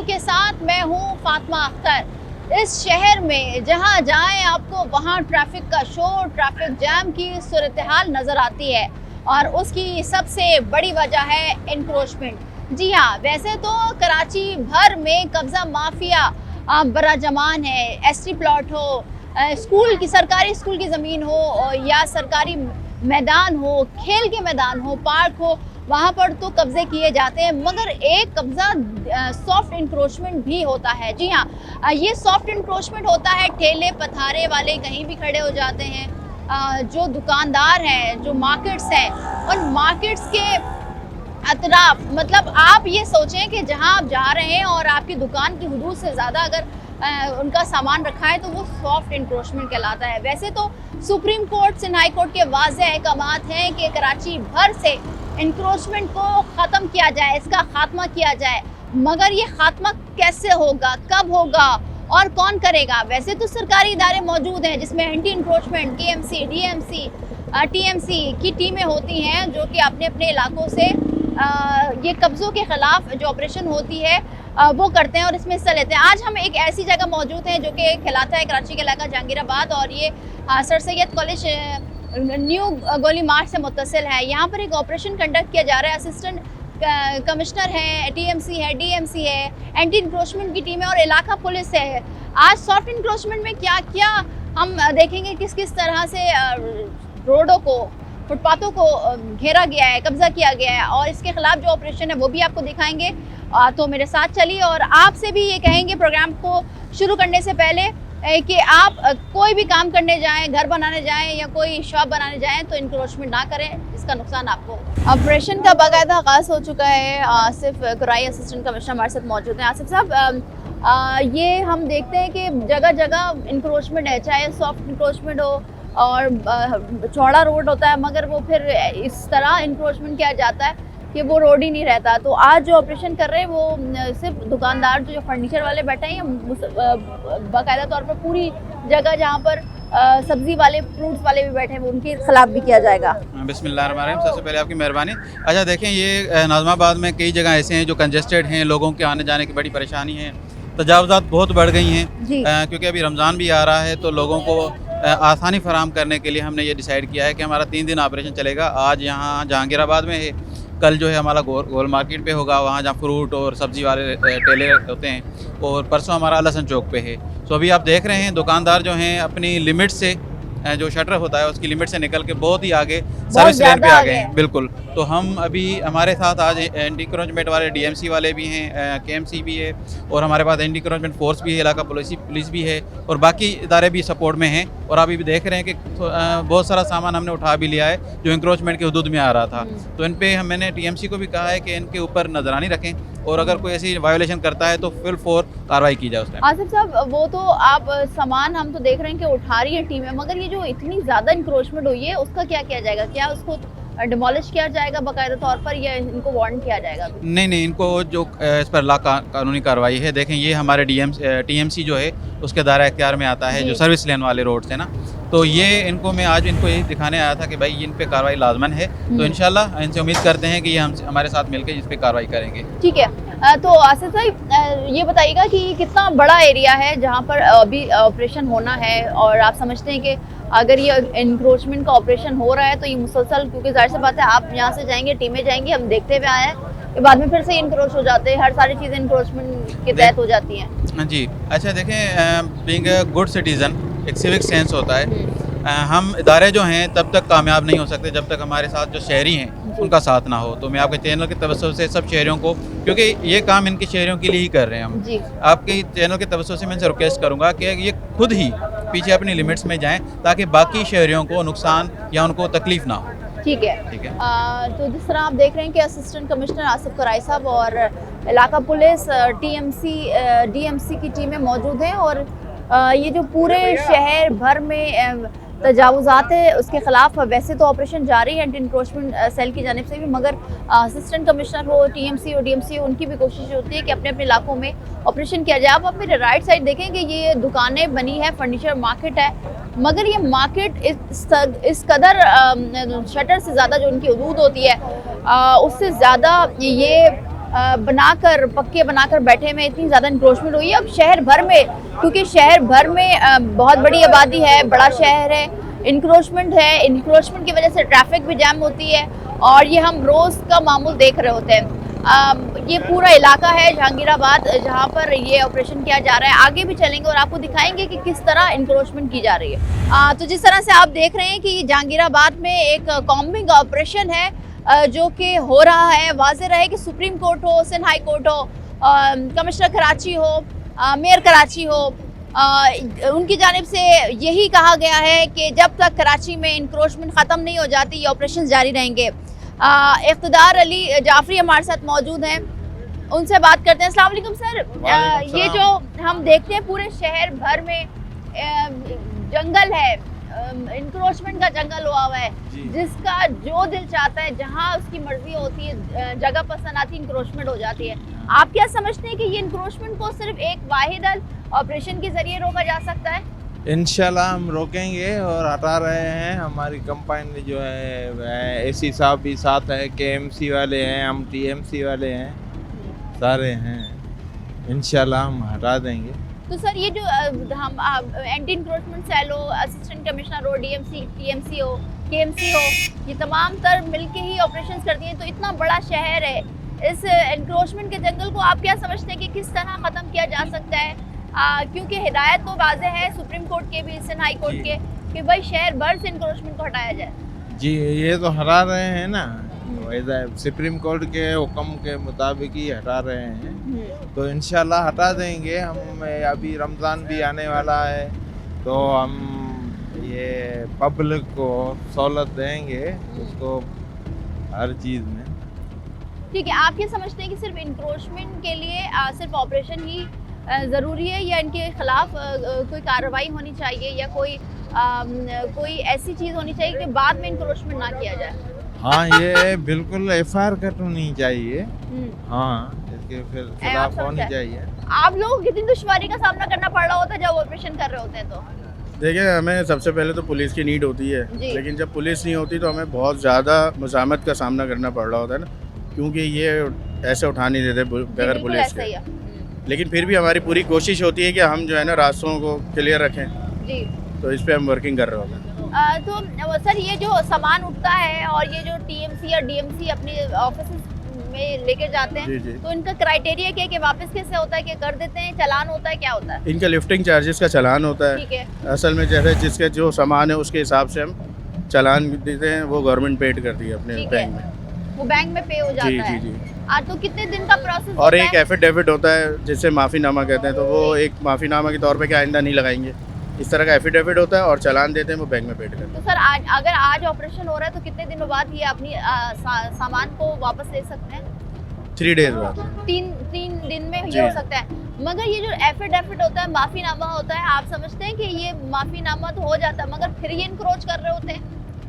Video के साथ मैं हूं फातिमा अख्तर। इस शहर में जहां जाएं आपको वहां ट्रैफिक का शोर, ट्रैफिक जैम की सूरत हाल नज़र आती है और उसकी सबसे बड़ी वजह है इंक्रोचमेंट। जी हाँ, वैसे तो कराची भर में कब्ज़ा माफिया बराजमान है। एसटी प्लॉट हो, स्कूल की सरकारी स्कूल की ज़मीन हो या सरकारी मैदान हो, खेल के मैदान हो, पार्क हो, वहाँ पर तो कब्जे किए जाते हैं। मगर एक कब्जा सॉफ्ट इंक्रोचमेंट भी होता है। जी हाँ, ये सॉफ्ट इंक्रोचमेंट होता है। ठेले पथारे वाले कहीं भी खड़े हो जाते हैं। जो दुकानदार हैं, जो मार्केट्स हैं, उन मार्केट्स के अतराफ, मतलब आप ये सोचें कि जहाँ आप जा रहे हैं और आपकी दुकान की हदूद से ज़्यादा अगर उनका सामान रखा है तो वो सॉफ्ट इंक्रोचमेंट कहलाता है। वैसे तो supreme court, Sindh high court के वाज़ेह अहकामात हैं कि कराची भर से इंक्रोचमेंट को ख़त्म किया जाए, इसका खात्मा किया जाए। मगर ये खात्मा कैसे होगा, कब होगा और कौन करेगा? वैसे तो सरकारी इदारे मौजूद हैं जिसमें anti encroachment, KMC, DMC, TMC की टीमें होती हैं जो कि अपने अपने इलाकों से ये कब्ज़ों के ख़िलाफ़ जो ऑपरेशन होती है वो करते हैं और इसमें हिस्सा लेते हैं। आज हम एक ऐसी जगह मौजूद हैं जो कि कहलाता है कराची का इलाका जहांगीराबाद, और ये सर सैयद कॉलेज न्यू गोली मार्ग से मुत्तसिल है। यहाँ पर एक ऑपरेशन कंडक्ट किया जा रहा है। असिस्टेंट कमिश्नर है, टीएमसी है, डीएमसी है, एंटी इंक्रोचमेंट की टीम है और इलाका पुलिस है। आज सॉफ्ट इंक्रोचमेंट में क्या क्या हम देखेंगे, किस किस तरह से रोडों को, फुटपाथों को घेरा गया है, कब्जा किया गया है और इसके खिलाफ जो ऑपरेशन है वो भी आपको दिखाएंगे। तो मेरे साथ चलिए और आपसे भी ये कहेंगे प्रोग्राम को शुरू करने से पहले कि आप कोई भी काम करने जाएं, घर बनाने जाएं या कोई शॉप बनाने जाएं तो इंक्रोचमेंट ना करें, इसका नुकसान आपको। ऑपरेशन का बाकायदा आगाज़ हो चुका है। आसिफ कुराई असिस्टेंट कमिश्नर हमारे साथ मौजूद हैं। आसिफ साहब, ये हम देखते हैं कि जगह जगह इंक्रोचमेंट है, चाहे सॉफ्ट इंक्रोचमेंट हो और चौड़ा रोड होता है, मगर वो फिर इस तरह इंक्रोचमेंट किया जाता है कि वो रोड ही नहीं रहता। तो आज जो ऑपरेशन कर रहे हैं वो सिर्फ दुकानदार जो फर्नीचर वाले बैठे हैं या बाकायदा तौर पर पूरी जगह जहाँ पर सब्जी वाले, फ्रूट्स वाले भी बैठे हैं उनके खिलाफ भी किया जाएगा? बिस्मिल्लाहिर्रहमानिर्रहीम। सबसे पहले आपकी मेहरबानी। अच्छा देखें, ये नाज़माबाद में कई जगह ऐसे हैं जो कंजेस्टेड हैं, लोगों के आने जाने की बड़ी परेशानी है, तजावुज़ात बहुत बढ़ गई हैं क्योंकि अभी रमज़ान भी आ रहा है तो लोगों को आसानी फराहम करने के लिए हमने ये डिसाइड किया है कि हमारा 3 दिन ऑपरेशन चलेगा। आज यहाँ जहांगीराबाद में है, कल जो है हमारा गोल मार्केट पे होगा, वहाँ जहाँ फ्रूट और सब्ज़ी वाले ठेले होते हैं, और परसों हमारा लहसन चौक पे है। तो अभी आप देख रहे हैं दुकानदार जो हैं अपनी लिमिट से, जो शटर होता है उसकी लिमिट से निकल के बहुत ही आगे सर्विस लेन पे आ गए हैं। बिल्कुल। तो हम अभी हमारे साथ आज एंटी इंक्रोचमेंट वाले डीएमसी वाले भी हैं, केएमसी भी है और हमारे पास एंटी इंक्रोचमेंट फोर्स भी है, इलाका पुलिस भी है और बाकी इदारे भी सपोर्ट में हैं। और अभी भी देख रहे हैं कि बहुत सारा सामान हमने उठा भी लिया है जो इंक्रोचमेंट की हदूद में आ रहा था। तो इन पर मैंने टीएमसी को भी कहा है कि इनके ऊपर नजरानी रखें और अगर कोई ऐसी वायोलेशन करता है तो फुल फोर कार्रवाई की जाए उस टाइम। आसिफ साहब, वो तो आप सामान हम तो देख रहे हैं कि उठा रही है टीमें, मगर ये जो इतनी ज़्यादा इंक्रोचमेंट हुई है उसका क्या किया जाएगा? क्या उसको डिमोलिश किया जाएगा बाकायदा तौर पर या इनको वार्न किया जाएगा? नहीं, इनको जो इस पर कानूनी कार्रवाई है। देखें, ये हमारे टीएमसी जो है उसके दायरा इख्तियार में आता है, जो सर्विस लेन वाले रोड से ना, तो ये इनको मैं आज इनको यही दिखाने आया था कि भाई इन पे कार्रवाई लाजमन है। तो इंशाल्लाह इनसे उम्मीद करते हैं कि ये हम हमारे साथ मिलकर इस पे कार्रवाई करेंगे। ठीक है। तो आसिफ साहब, ये बताइएगा कि कितना बड़ा एरिया है जहाँ पर अभी ऑपरेशन होना है और आप समझते हैं कि अगर ये इंक्रोचमेंट का ऑपरेशन हो रहा है तो ये मुसलसल, क्योंकि जाहिर सी बात है आप यहाँ से जाएंगे, टीमें जाएंगी, हम देखते हुए आए हैं कि बाद में फिर से इंक्रोच हो जाते हैं, हर सारी चीज़ें इंक्रोचमेंट के तहत हो जाती हैं। जी अच्छा, देखें, बीइंग अ गुड सिटीज़न एक सिविक सेंस होता है। हम इदारे जो हैं तब तक कामयाब नहीं हो सकते जब तक हमारे साथ जो शहरी हैं उनका साथ ना हो। तो मैं आपके चैनल के तवज्जो से सब शहरियों को, क्योंकि ये काम इनके शहरियों के लिए ही कर रहे हैं हम, आपके चैनल के तवज्जो से मैं इनसे रिक्वेस्ट करूँगा कि ये खुद ही पीछे अपनी लिमिट्स में जाएँ ताकि बाकी शहरियों को नुकसान या उनको तकलीफ ना हो। ठीक है। तो जिस तरह आप देख रहे हैं कि असिस्टेंट कमिश्नर आसिफ कुराई साहब और इलाका पुलिस, टीएमसी, डीएमसी की टीमें मौजूद हैं और ये जो पूरे शहर भर में तजावुज़ात है उसके ख़िलाफ़ वैसे तो ऑपरेशन जारी है एंटी इंक्रोचमेंट सेल की जानिब से भी, मगर असिस्टेंट कमिश्नर हो, टीएमसी हो, डीएमसी हो, उनकी भी कोशिश होती है कि अपने अपने इलाकों में ऑपरेशन किया जाए। आप मेरे राइट साइड देखेंगे, ये दुकानें बनी है, फर्नीचर मार्केट है, मगर ये मार्केट इस कदर शटर से ज़्यादा जो उनकी हदूद होती है उससे ज़्यादा ये बनाकर पक्के बनाकर बैठे में इतनी ज़्यादा इंक्रोचमेंट हुई है। अब शहर भर में, क्योंकि शहर भर में बहुत बड़ी आबादी है, बड़ा शहर है, इंक्रोचमेंट है, इंक्रोचमेंट की वजह से ट्रैफिक भी जैम होती है और ये हम रोज़ का मामूल देख रहे होते हैं। ये पूरा इलाका है जहांगीराबाद जहाँ पर ये ऑपरेशन किया जा रहा है। आगे भी चलेंगे और आपको दिखाएंगे कि किस तरह इंक्रोचमेंट की जा रही है। तो जिस तरह से आप देख रहे हैं कि जहांगीराबाद में एक कॉम्बिंग ऑपरेशन है जो कि हो रहा है। वाज़ेह रहे कि सुप्रीम कोर्ट हो, सिंध हाई कोर्ट हो, कमिश्नर कराची हो, मेयर कराची हो, उनकी जानिब से यही कहा गया है कि जब तक कराची में इंक्रोचमेंट ख़त्म नहीं हो जाती ये ऑपरेशन जारी रहेंगे। इक़्तिदार अली जाफरी हमारे साथ मौजूद हैं, उनसे बात करते हैं। अस्सलाम वालेकुम सर। ये जो हम देखते हैं पूरे शहर भर में जंगल है, इंक्रोचमेंट का जंगल हुआ है, जिसका जो दिल चाहता है, जहां उसकी मर्जी होती है, जगह पसंद आती है, इंक्रोचमेंट हो जाती है। आप क्या समझते हैं कि ये इंक्रोचमेंट को सिर्फ एक वाहिद ऑपरेशन के जरिए रोका जा सकता है? इंशाल्लाह हम रोकेंगे और हटा रहे हैं। हमारी कंपनी जो है एसी साहब भी साथ है, केएमसी वाले हैं, हम टीएमसी वाले हैं, सारे हैं। इंशाल्लाह हम हटा देंगे। तो सर ये जो हम एंटी इंक्रोचमेंट सेल हो, असिस्टेंट कमिश्नर हो, डीएमसी, टीएमसी हो, केएमसी हो, ये तमाम तर मिलके ही ऑपरेशंस करती हैं। तो इतना बड़ा शहर है, इस इंक्रोचमेंट के जंगल को आप क्या समझते हैं कि किस तरह ख़त्म किया जा सकता है? क्योंकि हिदायत तो वाज़ेह है सुप्रीम कोर्ट के भी, सिंध हाई कोर्ट के, कि भाई शहर भर से इंक्रोचमेंट को हटाया जाए। जी ये तो हटा रहे हैं ना, सुप्रीम कोर्ट के हुक्म के मुताबिक ही हटा रहे हैं। तो इंशाल्लाह हटा देंगे हम। अभी रमज़ान भी आने वाला है तो हम ये पब्लिक को सहूलत देंगे उसको हर चीज़ में। ठीक है, आप ये समझते हैं कि सिर्फ इंक्रोचमेंट के लिए सिर्फ ऑपरेशन ही ज़रूरी है या इनके ख़िलाफ़ कोई कार्रवाई होनी चाहिए या कोई ऐसी चीज़ होनी चाहिए कि बाद में इंक्रोचमेंट ना किया जाए? हाँ ये बिल्कुल एफआईआर कट होनी चाहिए। हाँ इसके फिर खिलाफ होनी चाहिए। आप लोगों को कितनी दुश्वारी का सामना करना पड़ रहा होता है जब ऑपरेशन कर रहे होते हैं? तो देखिए, हमें सबसे पहले तो पुलिस की नीड होती है, लेकिन जब पुलिस नहीं होती तो हमें बहुत ज़्यादा मुज़ाहमत का सामना करना पड़ रहा होता है ना, क्योंकि ये ऐसे उठा नहीं देते बगैर पुलिस के। लेकिन फिर भी हमारी पूरी कोशिश होती है कि हम जो है ना रास्तों को क्लियर रखें जी। तो इस पे हम वर्किंग कर रहे होते हैं। तो सर ये जो सामान उठता है और ये जो टीएमसी या डीएमसी अपने ऑफिस में लेके जाते हैं, तो इनका क्राइटेरिया क्या है कि वापस कैसे होता है, कि कर देते हैं, चालान होता है, क्या होता है? इनका लिफ्टिंग चार्जेस का चालान होता है। असल में जैसे जिसके जो सामान है उसके हिसाब से हम चालान देते हैं, वो गवर्नमेंट पेड करती है अपने बैंक में, वो बैंक में पे हो जाता है। जी। तो कितने दिन का प्रोसेस और एक एफिडेविट होता है जिसे माफ़ीनामा कहते हैं, तो वो एक माफ़ीनामा के तौर पे कि आइंदा नहीं लगाएंगे, इस तरह का एफिडेविट होता है और चालान देते हैं, वो बैंक में पेड करते हैं। तो सर अगर आज ऑपरेशन हो रहा है तो कितने दिनों बाद ये अपनी सामान को वापस ले सकते हैं? 3 डेज बाद। तीन दिन में ये हो सकता है। मगर ये जो एफिडेविट होता है, माफ़ीनामा होता है, आप समझते हैं कि ये माफ़ीनामा तो हो जाता है मगर फिर ये इंक्रोच कर रहे होते हैं?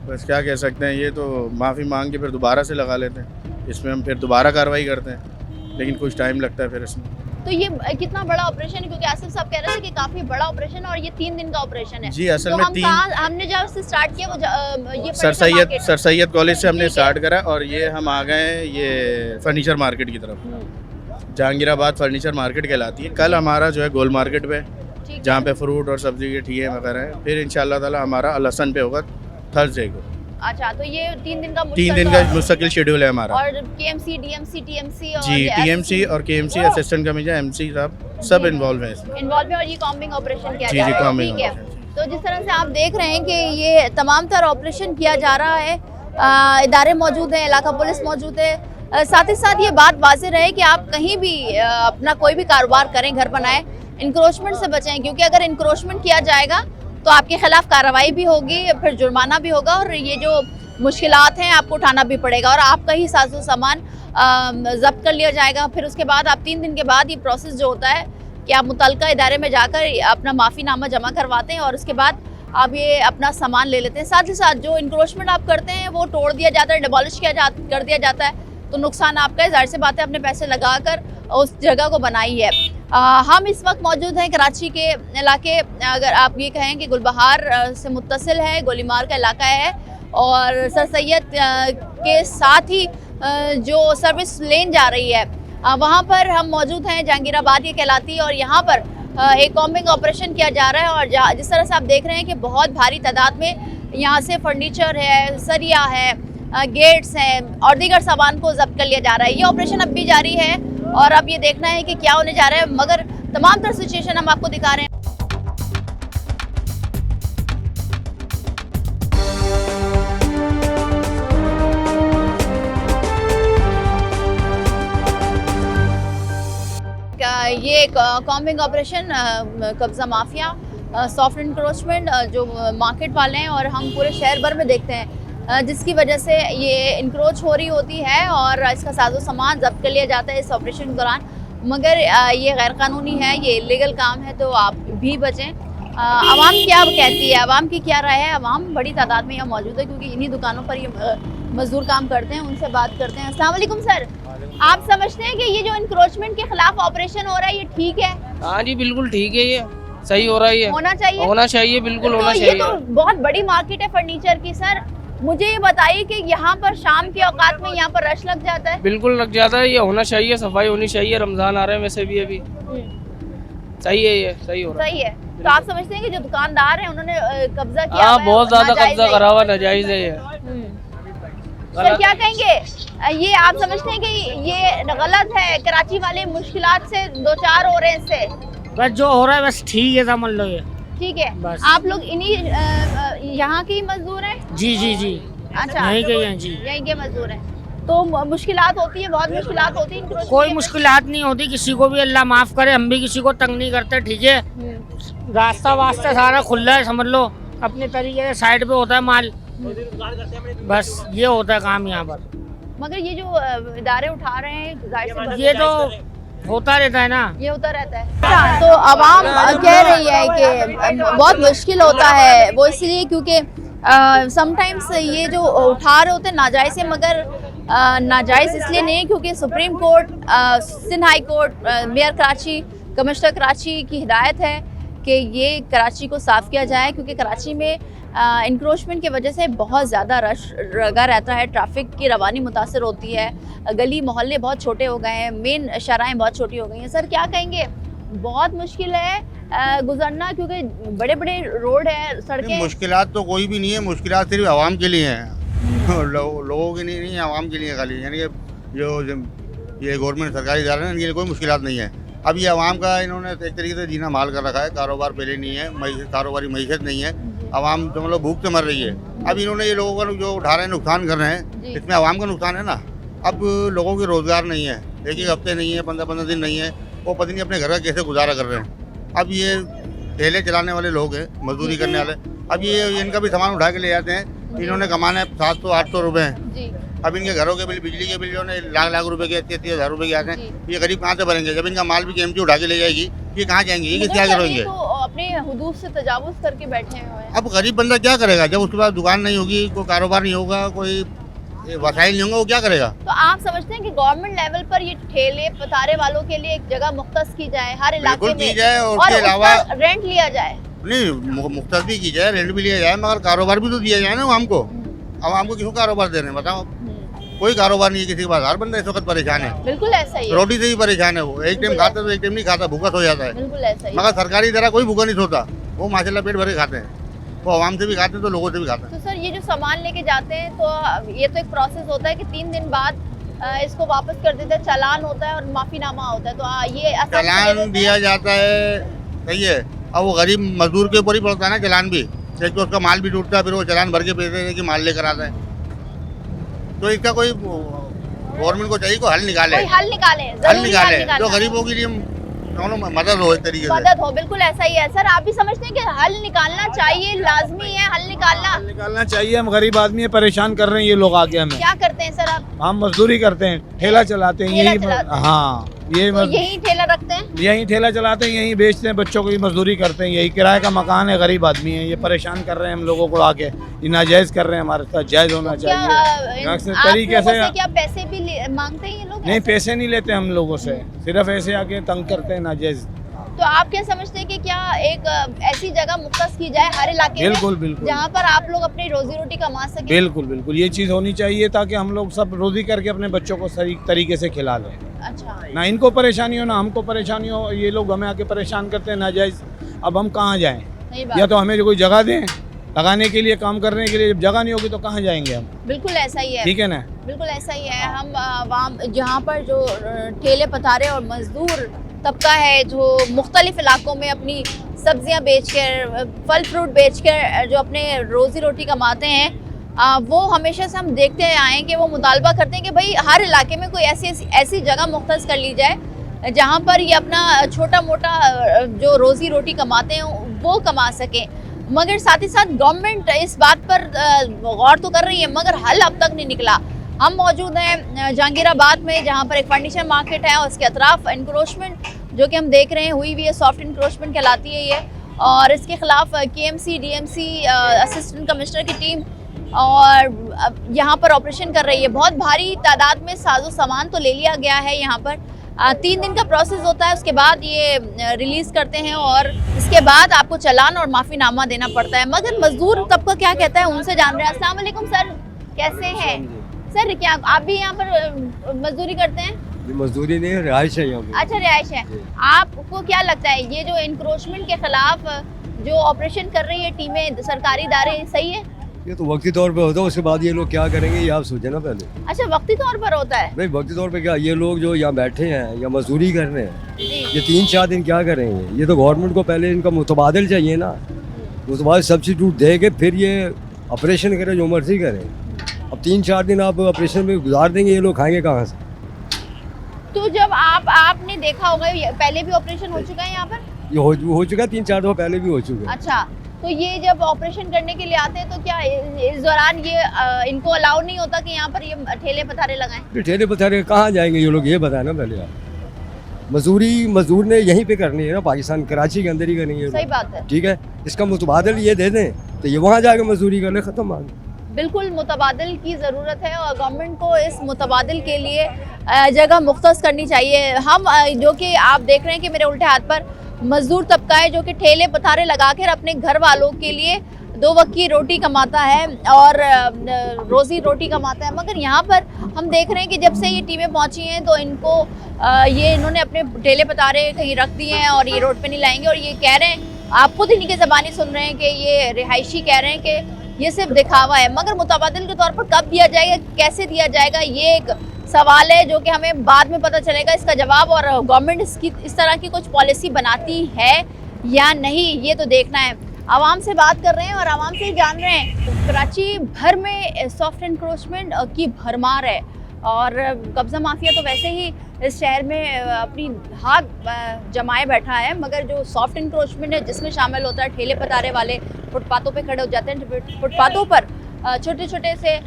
बस क्या कह सकते हैं, ये तो माफ़ी मांग के फिर दोबारा से लगा लेते हैं, इसमें हम फिर दोबारा कार्रवाई करते हैं, लेकिन कुछ टाइम लगता है फिर इसमें। तो ये कितना बड़ा ऑपरेशन है? क्योंकि आसिफ साहब कह रहे थे कि काफ़ी बड़ा ऑपरेशन है और ये 3 दिन का ऑपरेशन है। जी असल में हमने जब से स्टार्ट किया वो ये सर सैयद कॉलेज से हमने स्टार्ट करा और ये हम आ गए ये फर्नीचर मार्केट की तरफ। जहांगीराबाद फर्नीचर मार्केट कहलाती है। कल हमारा जो है गोल मार्केट पे, जहाँ पे फ्रूट और सब्जी के ठिये वगैरह हैं। फिर इंशाल्लाह ताला हमारा लहसन पे होगा थर्सडे को। अच्छा, तो ये 3 दिन का मुस्तकिल शेड्यूल है हमारा। और केएमसी, डीएमसी, टीएमसी और जी टीएमसी और केएमसी असिस्टेंट कमिश्नर एमसी साहब सब इन्वॉल्व हैं इसमें। इन्वॉल्व है और ये कॉम्बिंग ऑपरेशन किया जा रहा है। ठीक है, तो जिस तरह से आप देख रहे हैं कि ये तमाम तरह ऑपरेशन किया जा रहा है, इदारे मौजूद हैं, इलाका पुलिस मौजूद है। साथ ही साथ ये बात वाज़ेह रहे कि आप कहीं भी अपना कोई भी कारोबार करें, घर बनाएं, इंक्रोचमेंट से बचें, क्योंकि अगर इंक्रोचमेंट किया जाएगा तो आपके खिलाफ कार्रवाई भी होगी, फिर जुर्माना भी होगा और ये जो मुश्किलात हैं आपको उठाना भी पड़ेगा और आपका ही साजो सामान जब्त कर लिया जाएगा। फिर उसके बाद आप 3 दिन के बाद ये प्रोसेस जो होता है कि आप मुतल्लिका इदारे में जाकर अपना माफ़ीनामा जमा करवाते हैं और उसके बाद आप ये अपना सामान ले लेते हैं। साथ ही साथ जो इंक्रोचमेंट आप करते हैं वो तोड़ दिया जाता है, डिमोलिश कर दिया जाता है, तो नुकसान आपका है। ज़ाहिर सी बात है, अपने पैसे लगा कर उस जगह को बनाई है। हम इस वक्त मौजूद हैं कराची के इलाके, अगर आप ये कहें कि गुलबहार से मुत्तसिल है, गोलीमार का इलाका है और सर सैयद के साथ ही जो सर्विस लेन जा रही है वहाँ पर हम मौजूद हैं, जहांगीराबाद ये कहलाती है, और यहाँ पर एक कॉम्बिंग ऑपरेशन किया जा रहा है। और जिस तरह से आप देख रहे हैं कि बहुत भारी तादाद में यहाँ से फर्नीचर है, सरिया है, गेट्स हैं और दीगर सामान को जब्त कर लिया जा रहा है। ये ऑपरेशन अब भी जारी है और अब ये देखना है कि क्या होने जा रहा है, मगर तमाम तरह सिचुएशन हम आपको दिखा रहे हैं। ये कॉम्बिंग ऑपरेशन कब्जा माफिया, सॉफ्ट इंक्रोचमेंट जो मार्केट वाले हैं और हम पूरे शहर भर में देखते हैं, जिसकी वजह से ये इंक्रोच हो रही होती है और इसका साजो सामान जब्त कर लिया जाता है इस ऑपरेशन के दौरान। मगर ये गैर कानूनी है, ये इलीगल काम है, तो आप भी बचें। आवाम क्या कहती है, आवाम की क्या राय है? आवाम बड़ी तादाद में यहाँ मौजूद है क्योंकि इन्हीं दुकानों पर ये मजदूर काम करते हैं। उनसे बात करते हैं। अस्सलाम वालेकुम सर, आप समझते हैं कि ये जो इंक्रोचमेंट के खिलाफ ऑपरेशन हो रहा है ये ठीक है? हाँ जी, बिल्कुल ठीक है, ये सही हो रहा है, ये होना चाहिए, होना चाहिए, बिल्कुल होना तो चाहिए। ये तो बहुत बड़ी मार्केट है फर्नीचर की। सर मुझे ये बताइए कि यहाँ पर शाम के औकात में यहाँ पर रश लग जाता है? बिल्कुल लग जाता है, ये होना चाहिए, सफाई होनी चाहिए। रमजान आ रहे हैं वैसे भी अभी, सही है, ये सही हो रहा है। सही है, तो आप समझते हैं कि जो दुकानदार हैं उन्होंने कब्जा किया? हाँ, बहुत ज्यादा कब्जा करा हुआ, नाजायज है ये। सर क्या कहेंगे, ये आप समझते हैं कि ये गलत है? कराची वाले मुश्किलात से दो चार हो रहे हैं इससे? बस जो हो रहा है बस ठीक है, समझ लो ये ठीक है। बस। आप लोग इन्हीं यहाँ की मजदूर हैं? जी जी जी, अच्छा, यहीं के हैं जी। यहीं के मजदूर हैं, तो मुश्किलात होती है, बहुत मुश्किलात होती है? कोई मुश्किलात नहीं होती किसी को भी, अल्लाह माफ करे। हम भी किसी को तंग नहीं करते, ठीक है। रास्ता वास्ता सारा खुला है, समझ लो, अपने तरीके से साइड पे होता है माल, बस ये होता है काम यहाँ पर। मगर ये जो इदारे उठा रहे हैं जाहिर सी ये तो होता रहता है ना, ये होता रहता है। तो आवाम कह रही है कि बहुत मुश्किल होता है वो, इसलिए क्योंकि समटाइम्स ये जो उठा रहे होते हैं नाजायज़ है, मगर नाजायज़ इसलिए नहीं क्योंकि supreme court, Sindh high court, mayor Karachi, commissioner Karachi की हिदायत है कि ये कराची को साफ़ किया जाए, क्योंकि कराची में इंक्रोचमेंट की वजह से बहुत ज़्यादा रश लगा रहता है, ट्रैफिक की रवानी मुतासर होती है, गली मोहल्ले बहुत छोटे हो गए हैं, मेन शराहें बहुत छोटी हो गई हैं। सर क्या कहेंगे, बहुत मुश्किल है गुजरना क्योंकि बड़े बड़े रोड है, सड़कें? मुश्किलात तो कोई भी नहीं है, मुश्किलात सिर्फ आवाम के लिए हैं, लोगों के लिए नहीं है, आवाम के लिए खाली। यानी कि जो ये गवर्नमेंट सरकारी इदारे हैं, इनके लिए कोई मुश्किलात नहीं है। अब ये आवाम का इन्होंने एक तरीके से जीना माल कर रखा है, कारोबार पहले नहीं है, कारोबारी मईशत नहीं है, आवाम तो मतलब भूख से मर रही है। अब इन्होंने ये लोगों का जो उठा रहे हैं, नुकसान कर रहे हैं, इसमें आवाम का नुकसान है ना। अब लोगों के रोज़गार नहीं है, एक हफ्ते नहीं है, 15-15 दिन नहीं है, वो पता नहीं अपने घर का कैसे गुजारा कर रहे हैं। अब ये ठेले चलाने वाले लोग हैं, मजदूरी करने वाले, अब ये इनका भी सामान उठा के ले जाते हैं। इन्होंने कमाना है 700-800 रुपये हैं। अब इनके घरों के बिल, बिजली के बिल जो है लाख रुपए के, 30-30 हज़ार रुपए के आते हैं। ये गरीब कहाँ से भरेंगे? जब इनका माल भी केएमटी उठा के ले जाएगी, ये कहाँ जाएंगे? ये किस क्या करेंगे? तो अपने हुदूद से तजावुज करके बैठे हुए हैं। अब गरीब बंदा क्या करेगा जब उसके पास दुकान नहीं होगी, कोई कारोबार नहीं होगा, कोई वसाइल नहीं होगा, वो क्या करेगा? तो आप समझते हैं कि गवर्नमेंट लेवल पर ये ठेले पतारे वालों के लिए एक जगह मुख्तस की जाए हर इलाके में, की जाए, और उसके अलावा रेंट लिया जाए? नहीं, मुख्तस भी की जाए, रेंट भी लिया जाए, मगर कारोबार भी तो दिया जाए ना आवाम को। आवाम को क्यों कारोबार दे रहे हैं बताओ? कोई कारोबार नहीं है किसी के पास, हर बंदा इस वक्त परेशान है। बिल्कुल ऐसा ही है, रोटी से भी परेशान है, वो एक टाइम खाता तो एक टाइम नहीं खाता, भूखा सो जाता है। बिल्कुल ऐसा ही। मगर सरकारी तरह कोई भूखा नहीं सोता, वो माशाल्लाह पेट भरे खाते हैं, वो आवाम से भी खाते हैं तो लोगों से भी खाते हैं। तो सर ये जो सामान लेके जाते हैं तो ये तो एक प्रोसेस होता है कि 3 दिन बाद इसको वापस कर देते हैं, चालान होता है और माफीनामा होता है, तो ये चालान दिया जाता है, सही है। अब वो गरीब मजदूर के ऊपर ही पड़ता है ना चालान भी, एक तो उसका माल भी टूटता है, फिर वो चालान भर के पैसे दे कि माल लेकर आता है। तो इसका कोई गवर्नमेंट को चाहिए कोई हल निकाले, हल निकाले जो गरीबों के लिए मदद हो, एक तरीके से मदद हो। बिल्कुल ऐसा ही है। सर आप भी समझते हैं कि हल निकालना चाहिए, लाजमी है हल निकालना चाहिए? हम गरीब आदमी है, परेशान कर रहे हैं ये लोग आगे हमें। क्या करते हैं सर आप? हम मजदूरी करते हैं, ठेला चलाते हैं, हाँ यही ठेला रखते हैं, यही ठेला चलाते हैं, यही बेचते हैं, बच्चों की मजदूरी करते हैं, यही किराए का मकान है, गरीब आदमी है, ये परेशान कर रहे हैं हम लोगों को आके, ये नाजायज कर रहे हैं, हमारे साथ जायज होना चाहिए तरीके से। क्या पैसे भी मांगते हैं ये लोग? नहीं, पैसे नहीं लेते हम लोगों से, सिर्फ ऐसे आके तंग करते हैं नाजायज। तो आप क्या समझते हैं कि क्या एक ऐसी जगह मुख्तस की जाए हर इलाके बिल्कुल में बिल्कुल, जहाँ पर आप लोग अपनी रोजी रोटी कमा सकें? बिल्कुल बिल्कुल, ये चीज़ होनी चाहिए ताकि हम लोग सब रोजी करके अपने बच्चों को सही तरीके से खिला लें। अच्छा, ना इनको परेशानी हो ना हमको परेशानी हो, ये लोग हमें आके परेशान करते हैं नाजायज़। अब हम कहाँ जाएं? या तो हमें कोई जगह दें लगाने के लिए, काम करने के लिए। जब जगह नहीं होगी तो कहाँ जाएंगे हम? बिल्कुल ऐसा ही है, ठीक है ना? बिल्कुल ऐसा ही है। हम वहाँ जहाँ पर जो ठेले पथारे और मजदूर तबका है जो मुख्तलिफ इलाकों में अपनी सब्जियाँ बेचकर, फल फ्रूट बेचकर जो अपने रोज़ी रोटी कमाते हैं, वो हमेशा से हम देखते आए हैं कि वो मुतालबा करते हैं कि भाई हर इलाके में कोई ऐसी जगह मुख्तस कर ली जाए जहाँ पर ये अपना छोटा मोटा जो रोज़ी रोटी कमाते हैं वो कमा सकें। मगर साथ ही साथ गवर्नमेंट इस बात पर गौर तो कर रही है मगर हल अब तक नहीं निकला। हम मौजूद हैं जहांगीराबाद में जहाँ पर एक फर्नीचर मार्केट है और उसके अतराफ इंक्रोचमेंट जो कि हम देख रहे हैं हुई हुई है, सॉफ्ट इंक्रोचमेंट कहलाती है ये। और इसके खिलाफ KMC DMC असिस्टेंट कमिश्नर की टीम और यहाँ पर ऑपरेशन कर रही है। बहुत भारी तादाद में साजो सामान तो ले लिया गया है यहाँ पर। 3 दिन का प्रोसेस होता है, उसके बाद ये रिलीज़ करते हैं और इसके बाद आपको चालान और माफ़ीनामा देना पड़ता है। मगर मजदूर तबका क्या कहता है उनसे जान रहे हैं। अस्सलाम वालेकुम सर, कैसे हैं सर? क्या आप भी यहाँ पर मजदूरी करते हैं? मजदूरी नहीं, रिहाइश है यहाँ पे। अच्छा, रिहाइश है। आपको क्या लगता है ये जो इंक्रोचमेंट के खिलाफ जो ऑपरेशन कर रही है टीमें, सरकारी इदारे, सही है? ये तो वक्ती तौर पे होता है, उसके बाद ये लोग क्या करेंगे ये आप सोचे ना पहले। अच्छा, वक्ती तौर पर होता है? भाई वक्ती तौर पे क्या, ये लोग जो यहाँ बैठे हैं या मजदूरी कर रहे हैं ये 3-4 दिन क्या करेंगे? ये तो गवर्नमेंट को पहले इनका मुतबादिल चाहिए ना, मुतबादिल सब्सिट्यूट दे के फिर ये ऑपरेशन करें, जो मर्जी करें। अब 3-4 दिन आप ऑपरेशन में गुजार देंगे, ये लोग खाएंगे कहाँ से? तो जब आपने देखा होगा पहले भी ऑपरेशन हो चुका है यहाँ पर? ये हो चुका है, 3-4 दफा पहले भी हो चुका है। अच्छा, तो ये जब ऑपरेशन करने के लिए आते हैं तो क्या इस दौरान ये इनको अलाउ नहीं होता कि यहाँ पर ये ठेले पथारे लगाएं? ठेले पथारे कहाँ जाएंगे ये लोग, ये बताए ना पहले आप। मजदूर ने यहीं पे करनी है ना, पाकिस्तान कराची के अंदर ही करनी है। सही बात है। ठीक है, इसका मुतबादिल ये दे दें तो ये वहाँ जाके मजदूरी कर ले, खत्म बात। बिल्कुल मुतबादिल की ज़रूरत है और गवर्नमेंट को इस मुतबादिल के लिए जगह मुख्तस करनी चाहिए। हम जो कि आप देख रहे हैं कि मेरे उल्टे हाथ पर मजदूर तबका है जो कि ठेले पथारे लगाकर अपने घर वालों के लिए 2 वक्त की रोटी कमाता है और रोज़ी रोटी कमाता है। मगर यहाँ पर हम देख रहे हैं कि जब से ये टीमें पहुँची हैं तो इनको इन्होंने अपने ठेले पथारे कहीं रख दिए हैं और ये रोड पे नहीं लाएंगे। और ये कह रहे हैं, आप खुद इन्हीं की ज़बानी सुन रहे हैं कि ये रिहायशी कह रहे हैं कि ये सिर्फ दिखावा है। मगर मुतबादिल के तौर पर कब दिया जाएगा, कैसे दिया जाएगा, ये एक सवाल है जो कि हमें बाद में पता चलेगा इसका जवाब। और गवर्नमेंट इस तरह की कुछ पॉलिसी बनाती है या नहीं, ये तो देखना है। आवाम से बात कर रहे हैं और आवाम से जान रहे हैं। कराची भर में सॉफ्ट एनक्रोचमेंट की भरमार है और कब्ज़ा माफिया तो वैसे ही इस शहर में अपनी हाथ जमाए बैठा है। मगर जो सॉफ्ट एनक्रोचमेंट है जिसमें शामिल होता है ठेले पतारे वाले फुटपाथों पे खड़े हो जाते हैं, फुटपाथों पर छोटे छोटे से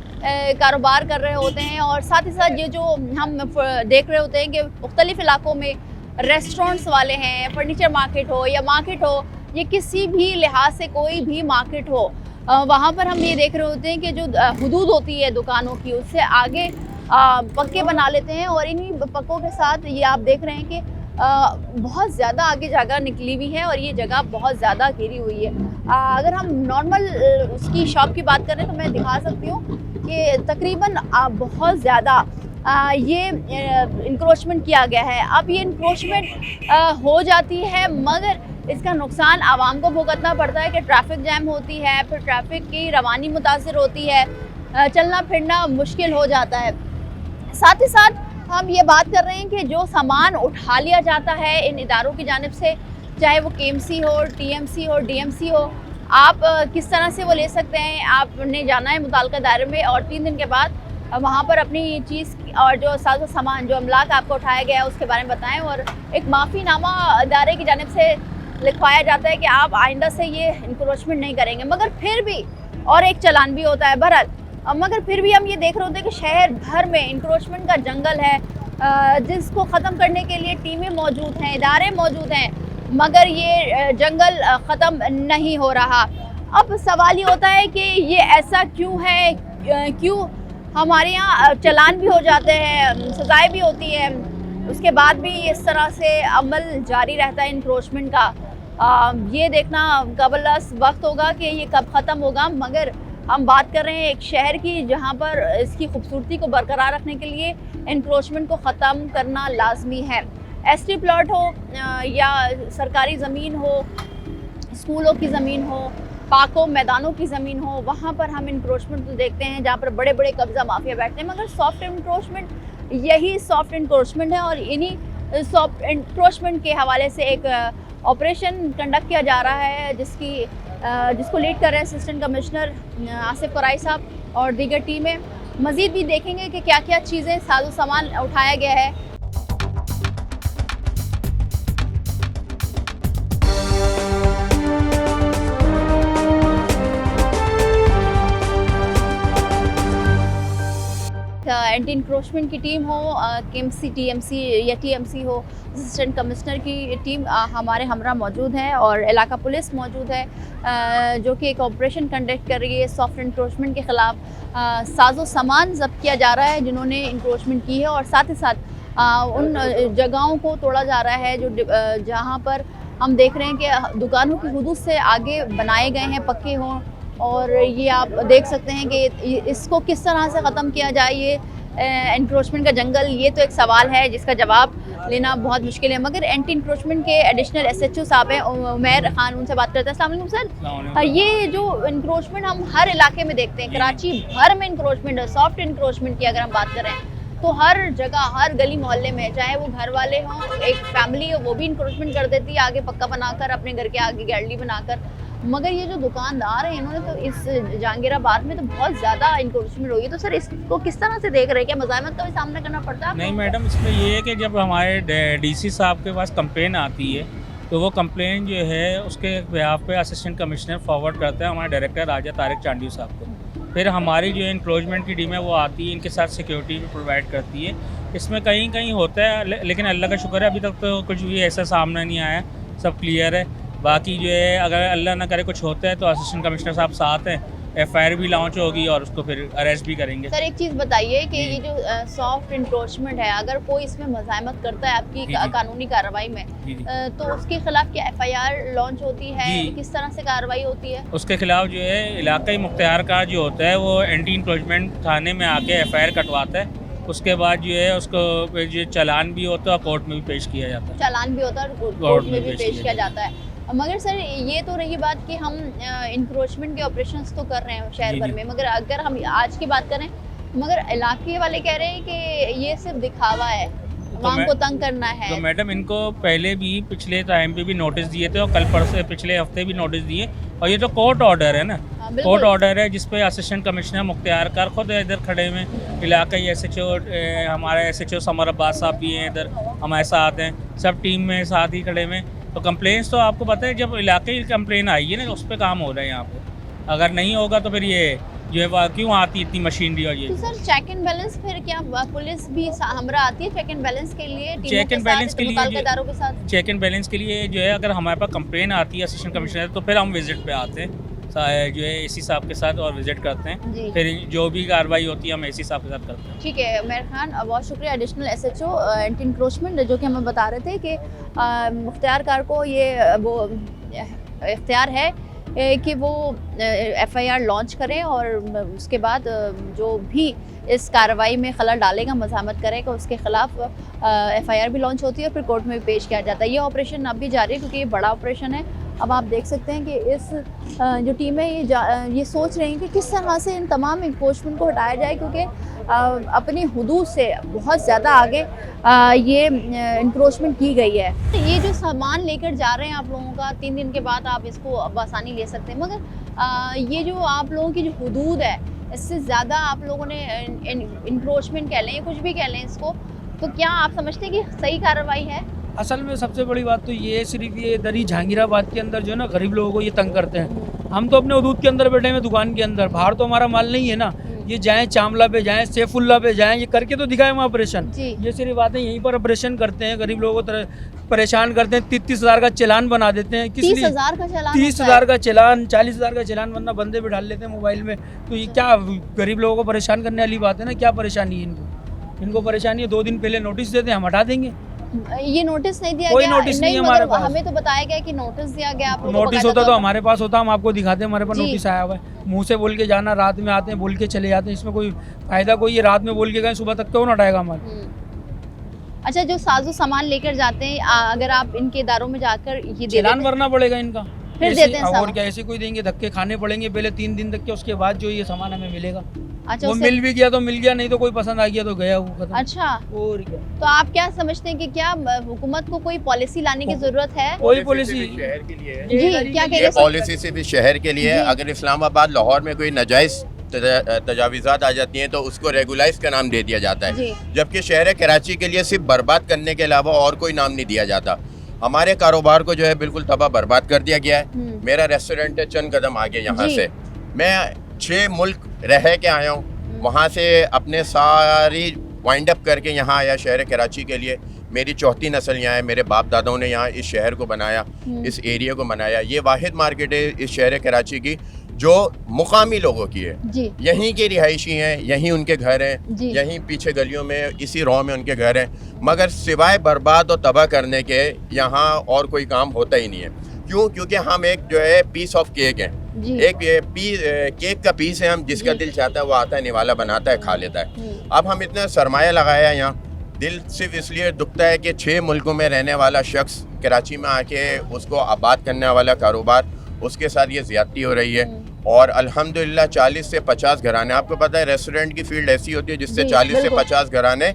कारोबार कर रहे होते हैं। और साथ ही साथ ये जो हम देख रहे होते हैं कि मुख्तलिफ इलाकों में रेस्टोरेंट्स वाले हैं, फर्नीचर मार्केट हो या मार्केट हो, ये किसी भी लिहाज से कोई भी मार्केट हो, वहाँ पर हम ये देख रहे होते हैं कि जो हुदूद होती है दुकानों की उससे आगे पक्के बना लेते हैं। और इन्हीं पक्कों के साथ ये आप देख रहे हैं कि बहुत ज़्यादा आगे जगह निकली हुई है और ये जगह बहुत ज़्यादा घिरी हुई है। अगर हम नॉर्मल उसकी शॉप की बात करें तो मैं दिखा सकती हूँ कि तकरीबन बहुत ज़्यादा ये इंक्रोचमेंट किया गया है। अब ये इंक्रोचमेंट हो जाती है मगर इसका नुकसान आवाम को भुगतना पड़ता है कि ट्रैफिक जैम होती है, फिर ट्रैफिक की रवानी मुतासिर होती है, चलना फिरना मुश्किल हो जाता है। साथ ही साथ हम ये बात कर रहे हैं कि जो सामान उठा लिया जाता है इन इदारों की जानिब से, चाहे वो KMC हो, TMC हो, DMC हो, आप किस तरह से वो ले सकते हैं। आपने जाना है मुताल्लिक़ा दायरे में और 3 दिन के बाद वहाँ पर अपनी चीज़ और जो साजो सामान जो अमलाक आपको उठाया गया है उसके बारे में बताएं और एक माफ़ीनामा इदारे की जानिब से लिखवाया जाता है कि आप आइंदा से ये इंक्रोचमेंट नहीं करेंगे। मगर फिर भी और एक चालान भी होता है बहरहाल। मगर फिर भी हम ये देख रहे होते हैं कि शहर भर में इंक्रोचमेंट का जंगल है जिसको ख़त्म करने के लिए टीमें मौजूद हैं, इदारे मौजूद हैं, मगर ये जंगल ख़त्म नहीं हो रहा। अब सवाल ये होता है कि ये ऐसा क्यों है, क्यों हमारे यहाँ चालान भी हो जाते हैं, सज़ाएँ भी होती हैं, उसके बाद भी इस तरह से अमल जारी रहता है इंक्रोचमेंट का। ये देखना कबलस वक्त होगा कि ये कब ख़त्म होगा। मगर हम बात कर रहे हैं एक शहर की जहाँ पर इसकी खूबसूरती को बरकरार रखने के लिए इंक्रोचमेंट को ख़त्म करना लाजमी है। एसटी प्लॉट हो या सरकारी ज़मीन हो, स्कूलों की ज़मीन हो, पार्कों मैदानों की ज़मीन हो, वहाँ पर हम इंक्रोचमेंट तो देखते हैं जहाँ पर बड़े बड़े कब्ज़ा माफिया बैठते हैं, मगर सॉफ्ट इंक्रोचमेंट यही सॉफ्ट इंक्रोचमेंट है। और इन्हीं सॉफ्ट इंक्रोचमेंट के हवाले से एक ऑपरेशन कंडक्ट किया जा रहा है जिसको लीड कर रहे हैं असिस्टेंट कमिश्नर आसिफ कुराई साहब और दीगर टीमें। मज़ीद भी देखेंगे कि क्या क्या चीज़ें साजो सामान उठाया गया है। एंटी इंक्रोचमेंट की टीम हो, केएमसी टीएमसी या टीएमसी हो, असिस्टेंट कमिश्नर की टीम हमारे हमरा मौजूद है और इलाका पुलिस मौजूद है जो कि एक ऑपरेशन कंडक्ट कर रही है। सॉफ्ट इंक्रोचमेंट के ख़िलाफ़ साजो सामान जब्त किया जा रहा है जिन्होंने इंक्रोचमेंट की है, और साथ ही साथ उन जगहों को तोड़ा जा रहा है जो जहाँ पर हम देख रहे हैं कि दुकानों की हदूद से आगे बनाए गए हैं, पक्के हों। और ये आप देख सकते हैं कि इसको किस तरह से ख़त्म किया जाए, ये इंक्रोचमेंट का जंगल, ये तो एक सवाल है जिसका जवाब लेना बहुत मुश्किल है। मगर एंटी इंक्रोचमेंट के एडिशनल SHO साहब हैं उमैर खान, उनसे बात करते हैं। अस्सलाम वालेकुम सर। ये जो इंक्रोचमेंट हम हर इलाके में देखते हैं, कराची भर में इंक्रोचमेंट है। सॉफ्ट इंक्रोचमेंट की अगर हम बात करें तो हर जगह, हर गली मोहल्ले में, चाहे वो घर वाले हों, एक फैमिली हो, वो भी इंक्रोचमेंट कर देती है आगे पक्का बनाकर, अपने घर के आगे गैलरी बनाकर। मगर ये जो दुकानदार हैं इन्होंने तो इस जहांगीराबाद में तो बहुत ज़्यादा इंक्रोचमेंट हो गई। तो सर इसको किस तरह से देख रहे हैं, क्या मज़ाहमत का भी सामना करना पड़ता है? नहीं मैडम, इसमें ये है कि जब हमारे DC साहब के पास कंप्लेन आती है तो वो कंप्लेन जो है उसके बिहाफ पे असिस्टेंट कमिश्नर फॉरवर्ड करता है हमारे डायरेक्टर राजा तारिक चांडी साहब को। फिर हमारी जो इंक्रोचमेंट की टीम है वो आती है, इनके साथ सिक्योरिटी भी प्रोवाइड करती है। इसमें कहीं कहीं होता है, लेकिन अल्लाह का शुक्र है अभी तक तो कुछ भी ऐसा सामना नहीं आया, सब क्लियर है। बाकी जो है अगर अल्लाह ना करे कुछ होता है तो असिस्टेंट कमिश्नर साहब साथ हैं, FIR भी लॉन्च होगी और उसको फिर अरेस्ट भी करेंगे। सर एक चीज़ बताइए कि ये जो सॉफ्ट इंक्रोचमेंट है, अगर कोई इसमें मज़ाहमत करता है आपकी कानूनी कार्रवाई में, तो उसके खिलाफ क्या FIR लॉन्च होती है, किस तरह से कार्रवाई होती है? उसके खिलाफ जो है इलाकाई मुख्तियारकार जो होता है वो एंटी इंक्रोचमेंट थाने में आके FIR कटवाता है। उसके बाद जो है उसको जो चालान भी होता है कोर्ट में भी पेश किया जाता है। चालान भी होता है और कोर्ट में भी पेश किया जाता है। मगर सर ये तो रही बात कि हम इंक्रोचमेंट के ऑपरेशंस तो कर रहे हैं शहर भर में, मगर अगर हम आज की बात करें, मगर इलाके वाले कह रहे हैं कि ये सिर्फ दिखावा है, आवाम को तंग करना है। तो मैडम इनको पहले भी पिछले टाइम पे भी नोटिस दिए थे और कल परसों पिछले हफ्ते भी नोटिस दिए, और ये तो कोर्ट ऑर्डर है ना, कोर्ट ऑर्डर है जिसपे असिस्टेंट कमिश्नर मुख्तियारकार खुद इधर खड़े हुए, इलाकाई SHO हमारे SHO समर अब्बास साहब भी हैं इधर हमारे साथ हैं, सब टीम में साथ ही खड़े हुए। तो कंप्लेंट्स तो आपको पता है जब इलाके की कंप्लेन आई है ना उस पर काम हो रहा है यहाँ पे, अगर नहीं होगा तो फिर ये जो है क्यों आती इतनी मशीनरी। और ये तो सर चेक एंड बैलेंस, फिर क्या पुलिस भी हमरा आती है चेक एंड बैलेंस के लिए? चेक एंड बैलेंस के लिए इदारों के साथ चेक एंड बैलेंस के लिए जो है अगर हमारे पास कंप्लेन आती है असिस्टेंट कमिश्नर तो फिर हम विजिट पे आते हैं जो है AC साहब के साथ और विजिट करते हैं, फिर जो भी कार्रवाई होती है हम AC साहब के साथ करते हैं। ठीक है उमैर खान, बहुत शुक्रिया। एडिशनल SHO एंटी इंक्रोचमेंट जो कि हमें बता रहे थे कि मुख्तियारकार को ये वो इख्तियार है कि वो FIR लॉन्च करें और उसके बाद जो भी इस कार्रवाई में खलल डालेगा, मज़ाहमत करेगा, उसके खिलाफ FIR भी लॉन्च होती है और फिर कोर्ट में भी पेश किया जाता है। ये ऑपरेशन अब भी जारी है क्योंकि ये बड़ा ऑपरेशन है। अब आप देख सकते हैं कि इस जो टीम है ये सोच रही हैं कि किस तरह से इन तमाम इंक्रोचमेंट को हटाया जाए, क्योंकि अपनी हुदूद से बहुत ज़्यादा आगे ये इंक्रोचमेंट की गई है। ये जो सामान लेकर जा रहे हैं आप लोगों का, 3 दिन के बाद आप इसको आसानी ले सकते हैं, मगर ये जो आप लोगों की जो हुदूद है इससे ज़्यादा आप लोगों ने इंक्रोचमेंट कह लें, कुछ भी कह लें इसको, तो क्या आप समझते हैं कि सही कार्रवाई है? असल में सबसे बड़ी बात तो ये सिर्फ ये इधर ही जहांगीराबाद के अंदर जो है ना गरीब लोगों को ये तंग करते हैं। हम तो अपने हदूद के अंदर बैठे हैं दुकान के अंदर, बाहर तो हमारा माल नहीं है ना। ये जाएं चामला पे जाएं, सैफुल्ला पे जाएं, ये करके तो दिखाएं वहाँ ऑपरेशन। ये सिर्फ बातें यहीं पर ऑपरेशन करते हैं, गरीब लोगों को परेशान करते हैं। 30,000 का चालान बना देते हैं। 30,000 का चालान? 30,000 का चालान, 40,000 का चालान वरना बंदे बिठा लेते हैं मोबाइल में। तो ये क्या गरीब लोगों को परेशान करने वाली बात है ना? क्या परेशानी है इनको? इनको परेशानी है 2 दिन पहले नोटिस देते हैं, हम हटा देंगे। ये नोटिस नहीं दिया कोई गया? नोटिस नहीं है हमारे पास। हमें तो बताया गया कि नोटिस दिया गया। आप लोगों को नोटिस बकायदा होता तो तौर हमारे पास होता, हम आपको दिखाते, हमारे पास जी। नोटिस आया हुआ है। मुंह से बोल के जाना, रात में आते हैं बोल के चले जाते हैं, इसमें कोई फायदा कोई, ये रात में बोल के गए सुबह तक कौन हटाएगा हमारे। अच्छा, जो साजो सामान लेकर जाते हैं, अगर आप इनके इदारों में जाकर ये दे चालान देते हैं, भरना पड़ेगा इनका, फिर ऐसे- देते हैं और सामान? क्या, ऐसे कोई देंगे, धक्के खाने पड़ेंगे पहले 3 दिन तक के, उसके बाद जो ये सामान हमें मिलेगा। अच्छा, वो उससे- मिल भी गया तो मिल गया, नहीं तो कोई पसंद आ गया तो गया वो खत्म। अच्छा, और क्या, तो आप क्या समझते हैं कि क्या हुकूमत को कोई पॉलिसी लाने की जरूरत है? कोई पॉलिसी शहर के लिए है। जी, क्या कह ये रहे हैं? पॉलिसी सिर्फ इस शहर के लिए है। जी। अगर इस्लामाबाद लाहौर में कोई नाजायज तजावीज़ात आ जाती हैं तो उसको रेगुलाइज का नाम दे दिया जाता है, जी। जबकि शहर कराची के लिए सिर्फ बर्बाद करने के अलावा और कोई नाम नहीं दिया जाता। हमारे कारोबार को जो है बिल्कुल तबाह बर्बाद कर दिया गया है। मेरा रेस्टोरेंट है चंद कदम आगे यहाँ जी। से। मैं 6 मुल्क रह के आया हूँ, वहाँ से अपने सारी वाइंड अप करके यहाँ आया शहर कराची के लिए। मेरी चौथी नस्ल यहाँ है, मेरे बाप दादाओं ने यहाँ इस शहर को बनाया, इस एरिया को बनाया। ये वाहिद मार्केट है इस शहर कराची की जो मुकामी लोगों की है। जी। यहीं के रिहायशी हैं, यहीं उनके घर हैं, जी। यहीं पीछे गलियों में इसी रो में उनके घर हैं, मगर सिवाय बर्बाद और तबाह करने के यहाँ और कोई काम होता ही नहीं है। क्यों? क्योंकि हम एक जो है पीस ऑफ केक हैं, जी। एक केक का पीस है, हम जिसका दिल चाहता है वो आता है, निवाला बनाता है, खा लेता है। अब हम इतना सरमाया लगाया है यहाँ, दिल सिर्फ इसलिए दुखता है कि 6 मुल्कों में रहने वाला शख्स कराची में आके उसको आबाद करने वाला कारोबार, उसके साथ ये ज़्यादती हो रही है। और अल्हम्दुलिल्लाह 40 से 50 घराने, आपको पता है रेस्टोरेंट की फील्ड ऐसी होती है जिससे जी, 40 से बिल्कुल। 50 घराने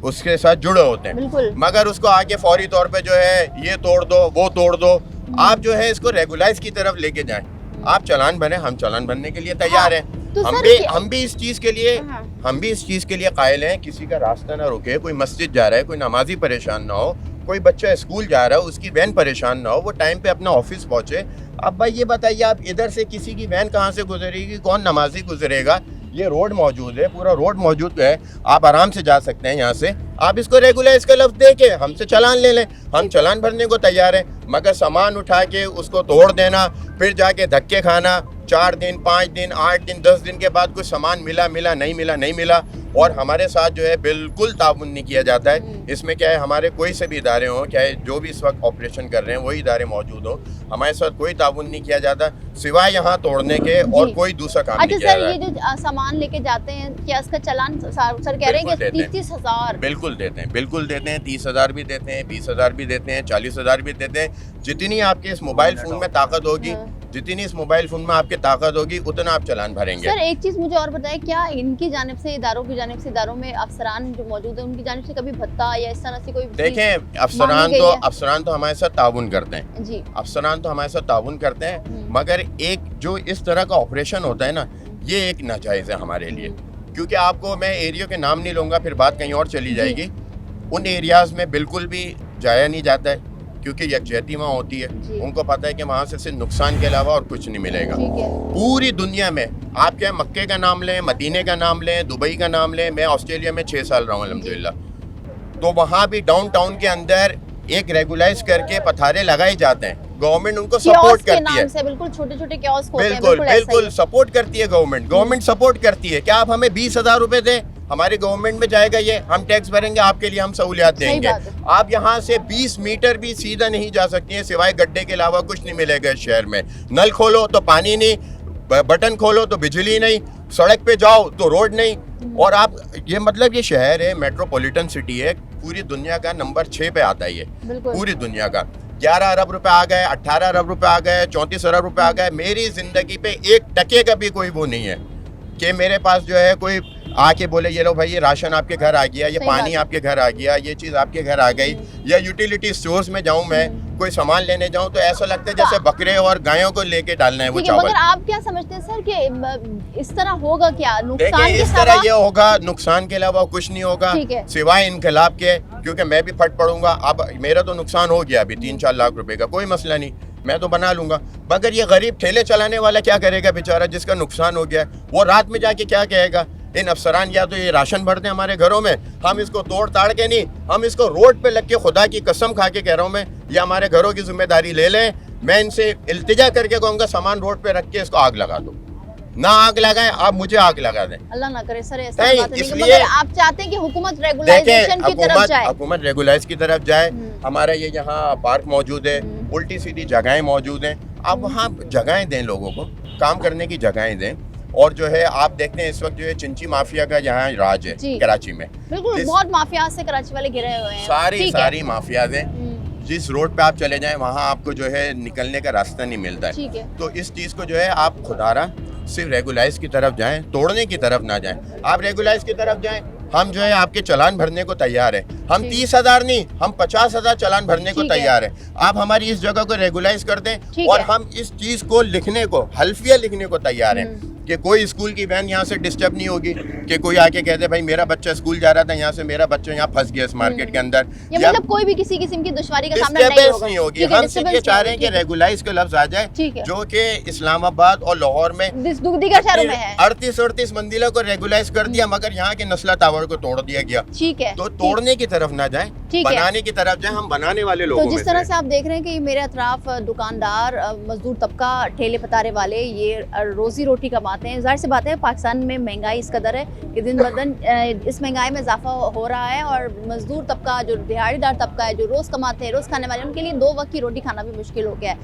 उसके साथ जुड़े होते हैं, बिल्कुल। मगर उसको आगे फौरी तौर पे जो है ये तोड़ दो वो तोड़ दो। आप जो है इसको रेगुलाइज की तरफ लेके जाएं। आप चालान बने, हम चालान बनने के लिए तैयार हैं। तो हम सर भी क्या- हम भी इस चीज़ के लिए हाँ। हम भी इस चीज़ के लिए कायल हैं, किसी का रास्ता ना रुके, कोई मस्जिद जा रहा है, कोई नमाजी परेशान ना हो, कोई बच्चा स्कूल जा रहा है उसकी वैन परेशान ना हो, वो टाइम पे अपना ऑफिस पहुंचे। अब भाई ये बताइए, आप इधर से किसी की वैन कहाँ से गुजरेगी, कौन नमाजी गुजरेगा? ये रोड मौजूद है, पूरा रोड मौजूद है, आप आराम से जा सकते हैं यहाँ से। आप इसको रेगुलाइज का लफ्ज़ दे के हमसे चालान ले लें, हम चालान भरने को तैयार हैं, मगर सामान उठा के उसको तोड़ देना, फिर जाके धक्के खाना, 4 दिन 5 दिन 8 दिन 10 दिन के बाद कुछ सामान मिला नहीं मिला, और हमारे साथ जो है बिल्कुल ताउन नहीं किया जाता है। इसमें क्या है, हमारे कोई से भी इदारे हों, चाहे जो भी इस वक्त ऑपरेशन कर रहे हैं वही इदारे मौजूद हों, हमारे साथ कोई ताउन नहीं किया जाता सिवाय यहाँ तोड़ने के, और कोई दूसरा काम अच्छा नहीं किया सर, जाता ये जो सामान लेके जाते हैं, क्या इसका चालान सर कह रहे हैं कि 30,000? बिल्कुल देते हैं, बिल्कुल देते हैं। 30,000 भी देते हैं, 20,000 भी देते हैं, 40,000 भी देते हैं। जितनी आपके इस मोबाइल फ़ोन में ताकत होगी, जितनी इस मोबाइल फ़ोन में आपकी ताकत होगी, उतना आप चालान भरेंगे। सर एक चीज़ मुझे और बताएं, क्या इनकी जानिब से, इदारों की जानिब से, इदारों में अफसरान जो मौजूद है उनकी जानिब से कभी भत्ता या इस तरह से कोई देखें, अफसरान तो हमारे साथ ताउन करते हैं जी। अफसरान तो हमारे साथ ताउन करते हैं, मगर एक जो इस तरह का ऑपरेशन होता है ना, ये एक नाजायज़ है हमारे लिए। क्योंकि आपको मैं एरिया के नाम नहीं लूँगा, फिर बात कहीं और चली जाएगी। उन एरियाज़ में बिल्कुल भी जाया नहीं जाता है, क्योंकि यकजहती वहाँ होती है। उनको पता है कि वहाँ से सिर्फ नुकसान के अलावा और कुछ नहीं मिलेगा। पूरी दुनिया में आप क्या मक्के का नाम लें, मदीने का नाम लें, दुबई का नाम लें, मैं ऑस्ट्रेलिया में 6 साल रहा हूँ अल्हम्दुलिल्लाह, तो वहाँ भी डाउन टाउन के अंदर एक रेगुलाइज करके पथारे लगाए जाते हैं, गवर्नमेंट उनको सपोर्ट करती है। बिल्कुल छोटे-छोटे कियोस्क होते हैं, बिल्कुल सपोर्ट करती है गवर्नमेंट सपोर्ट करती है। क्या आप हमें 20,000 रुपए दें, हमारी गवर्नमेंट में जाएगा ये, हम टैक्स भरेंगे, आपके लिए हम सहूलियात देंगे। आप यहाँ से 20 मीटर भी सीधा नहीं जा सकती हैं, सिवाय गड्ढे के अलावा कुछ नहीं मिलेगा इस शहर में। नल खोलो तो पानी नहीं, बटन खोलो तो बिजली नहीं, सड़क पे जाओ तो रोड नहीं। और आप ये मतलब ये शहर है, मेट्रोपॉलिटन सिटी है, पूरी दुनिया का नंबर 6 पे आता है ये, पूरी दुनिया का। 11 अरब रुपए आ गए, 18 अरब रुपए आ गए, 34 अरब रुपए आ गए। मेरी जिंदगी पे 1 टके का भी कोई वो नहीं है कि मेरे पास जो है कोई आके बोले ये लो भाई ये राशन आपके घर आ गया, ये पानी आपके घर आ गया, ये चीज़ आपके घर आ गई। या यूटिलिटी स्टोर्स में जाऊँ मैं कोई सामान लेने जाऊँ तो ऐसा लगता है जैसे बकरे और गायों को लेके डालना है वो चावल। मगर आप क्या समझते हैं सर कि इस तरह होगा क्या? नुकसान देखिए, इस तरह ये होगा, नुकसान के अलावा कुछ नहीं होगा सिवाय इनकलाब के, क्योंकि मैं भी फट पड़ूंगा। अब मेरा तो नुकसान हो गया अभी 3-4 लाख रुपए का, कोई मसला नहीं, मैं तो बना लूंगा। मगर ये गरीब ठेले चलाने वाला क्या करेगा बेचारा, जिसका नुकसान हो गया? वो रात में जाके क्या कहेगा? इन अफसरान या तो ये राशन भर दें हमारे घरों में, हम इसको तोड़ ताड़ के नहीं, हम इसको रोड पे लग के, खुदा की कसम खा के कह रहा हूँ मैं, ये हमारे घरों की जिम्मेदारी ले लें। मैं इनसे इल्तिजा करके कहूँगा सामान रोड पे रख के इसको आग लगा दो। ना आग लगाए, आप मुझे आग लगा दें। अल्लाह ना करे सर, ऐसा नहीं, बात नहीं, इसलिए- मगर आप चाहते हैं कि हुकूमत रेगुलाइजेशन की तरफ जाए। हुकूमत रेगुलाइज की तरफ जाए। हमारा ये यहाँ पार्क मौजूद है, उल्टी सीधी जगहें मौजूद हैं, आप वहाँ जगहें दें, लोगों को काम करने की जगहें दें। और जो है आप देखते हैं इस वक्त जो है चिंची माफिया का यहाँ राज है कराची में। बिल्कुल, बहुत माफिया से कराची वाले घिरे हुए हैं, सारी माफियाज हैं। जिस रोड पे आप चले जाएं वहाँ आपको जो है निकलने का रास्ता नहीं मिलता है। तो इस चीज़ को जो है आप खुदारा सिर्फ रेगुलाइज की तरफ जाएं, तोड़ने की तरफ ना जाएं। आप रेगुलाइज की तरफ जाएं, हम जो है आपके चालान भरने को तैयार है। हम 30,000 नहीं, हम 50,000 चालान भरने को तैयार है। आप हमारी इस जगह को रेगुलाइज कर दें और हम इस चीज को लिखने को, हल्फिया लिखने को तैयार हैं कि कोई स्कूल की वैन यहाँ से डिस्टर्ब नहीं होगी, कि कोई आके कहते भाई मेरा बच्चा स्कूल जा रहा था, यहाँ से मेरा बच्चा यहाँ फंस गया इस मार्केट के अंदर, या मतलब कोई भी किसी किस्म की दुश्वारी का सामना नहीं होगी। हम सिर्फ ये चाह रहे हैं कि रेगुलाइज के लफ्ज आ जाए, जो कि इस्लामाबाद और लाहौर में दीगर शहरों में है। 38 मंजिलों को रेगुलाइज कर दिया, मगर यहाँ के नस्ला टावर को तोड़ दिया गया। ठीक है, तो तोड़ने की तरफ ना जाए, बनाने की तरफ जाए। हम बनाने वाले लोगों तो जिस तरह से आप देख रहे हैं कि मेरे अतराफ दुकानदार, मजदूर तबका, ठेले पतारे वाले ये रोजी रोटी कमाते हैं। जाहिर सी बात है पाकिस्तान में महंगाई इस कदर है कि दिन ब दिन इस महंगाई में इजाफा हो रहा है, और मजदूर तबका, जो दिहाड़ीदार तबका है, जो रोज़ कमाते हैं, रोज़ खाने वाले, उनके लिए 2 वक्त की रोटी खाना भी मुश्किल हो गया है।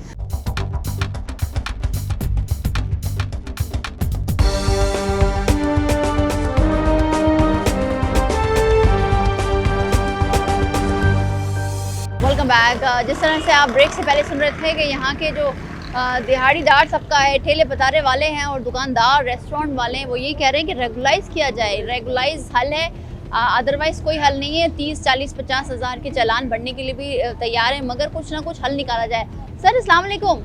Welcome back. जिस तरह से आप ब्रेक से पहले सुन रहे थे कि यहाँ के जो दिहाड़ीदार तबका है, ठेले पतारे वाले हैं और दुकानदार, रेस्टोरेंट वाले हैं, वो यही कह रहे हैं कि रेगुलाइज किया जाए। रेगुलाइज हल है, अदरवाइज़ कोई हल नहीं है। 30, 40, 50 हज़ार के चालान बढ़ने के लिए भी तैयार है, मगर कुछ ना कुछ हल निकाला जाए। सर अस्सलाम वालेकुम।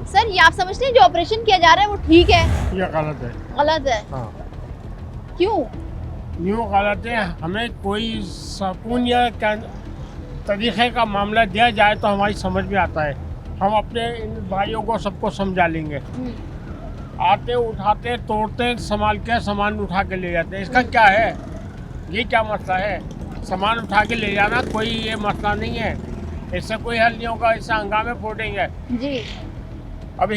सर ये आप समझते हैं जो ऑपरेशन किया जा रहा है वो ठीक है या गलत है? गलत है। क्यों? यूँ गलत है, हमें कोई सुकून या तरीक़े का मामला दिया जाए तो हमारी समझ में आता है। हम अपने इन भाइयों को सबको समझा लेंगे। आते, उठाते, तोड़ते, संभाल के सामान उठा के ले जाते हैं। इसका क्या है? ये क्या मसला है? सामान उठा के ले जाना कोई ये मसला नहीं है, इससे कोई हल नहीं होगा। इससे हंगामे फोड़ेंगे जी। अब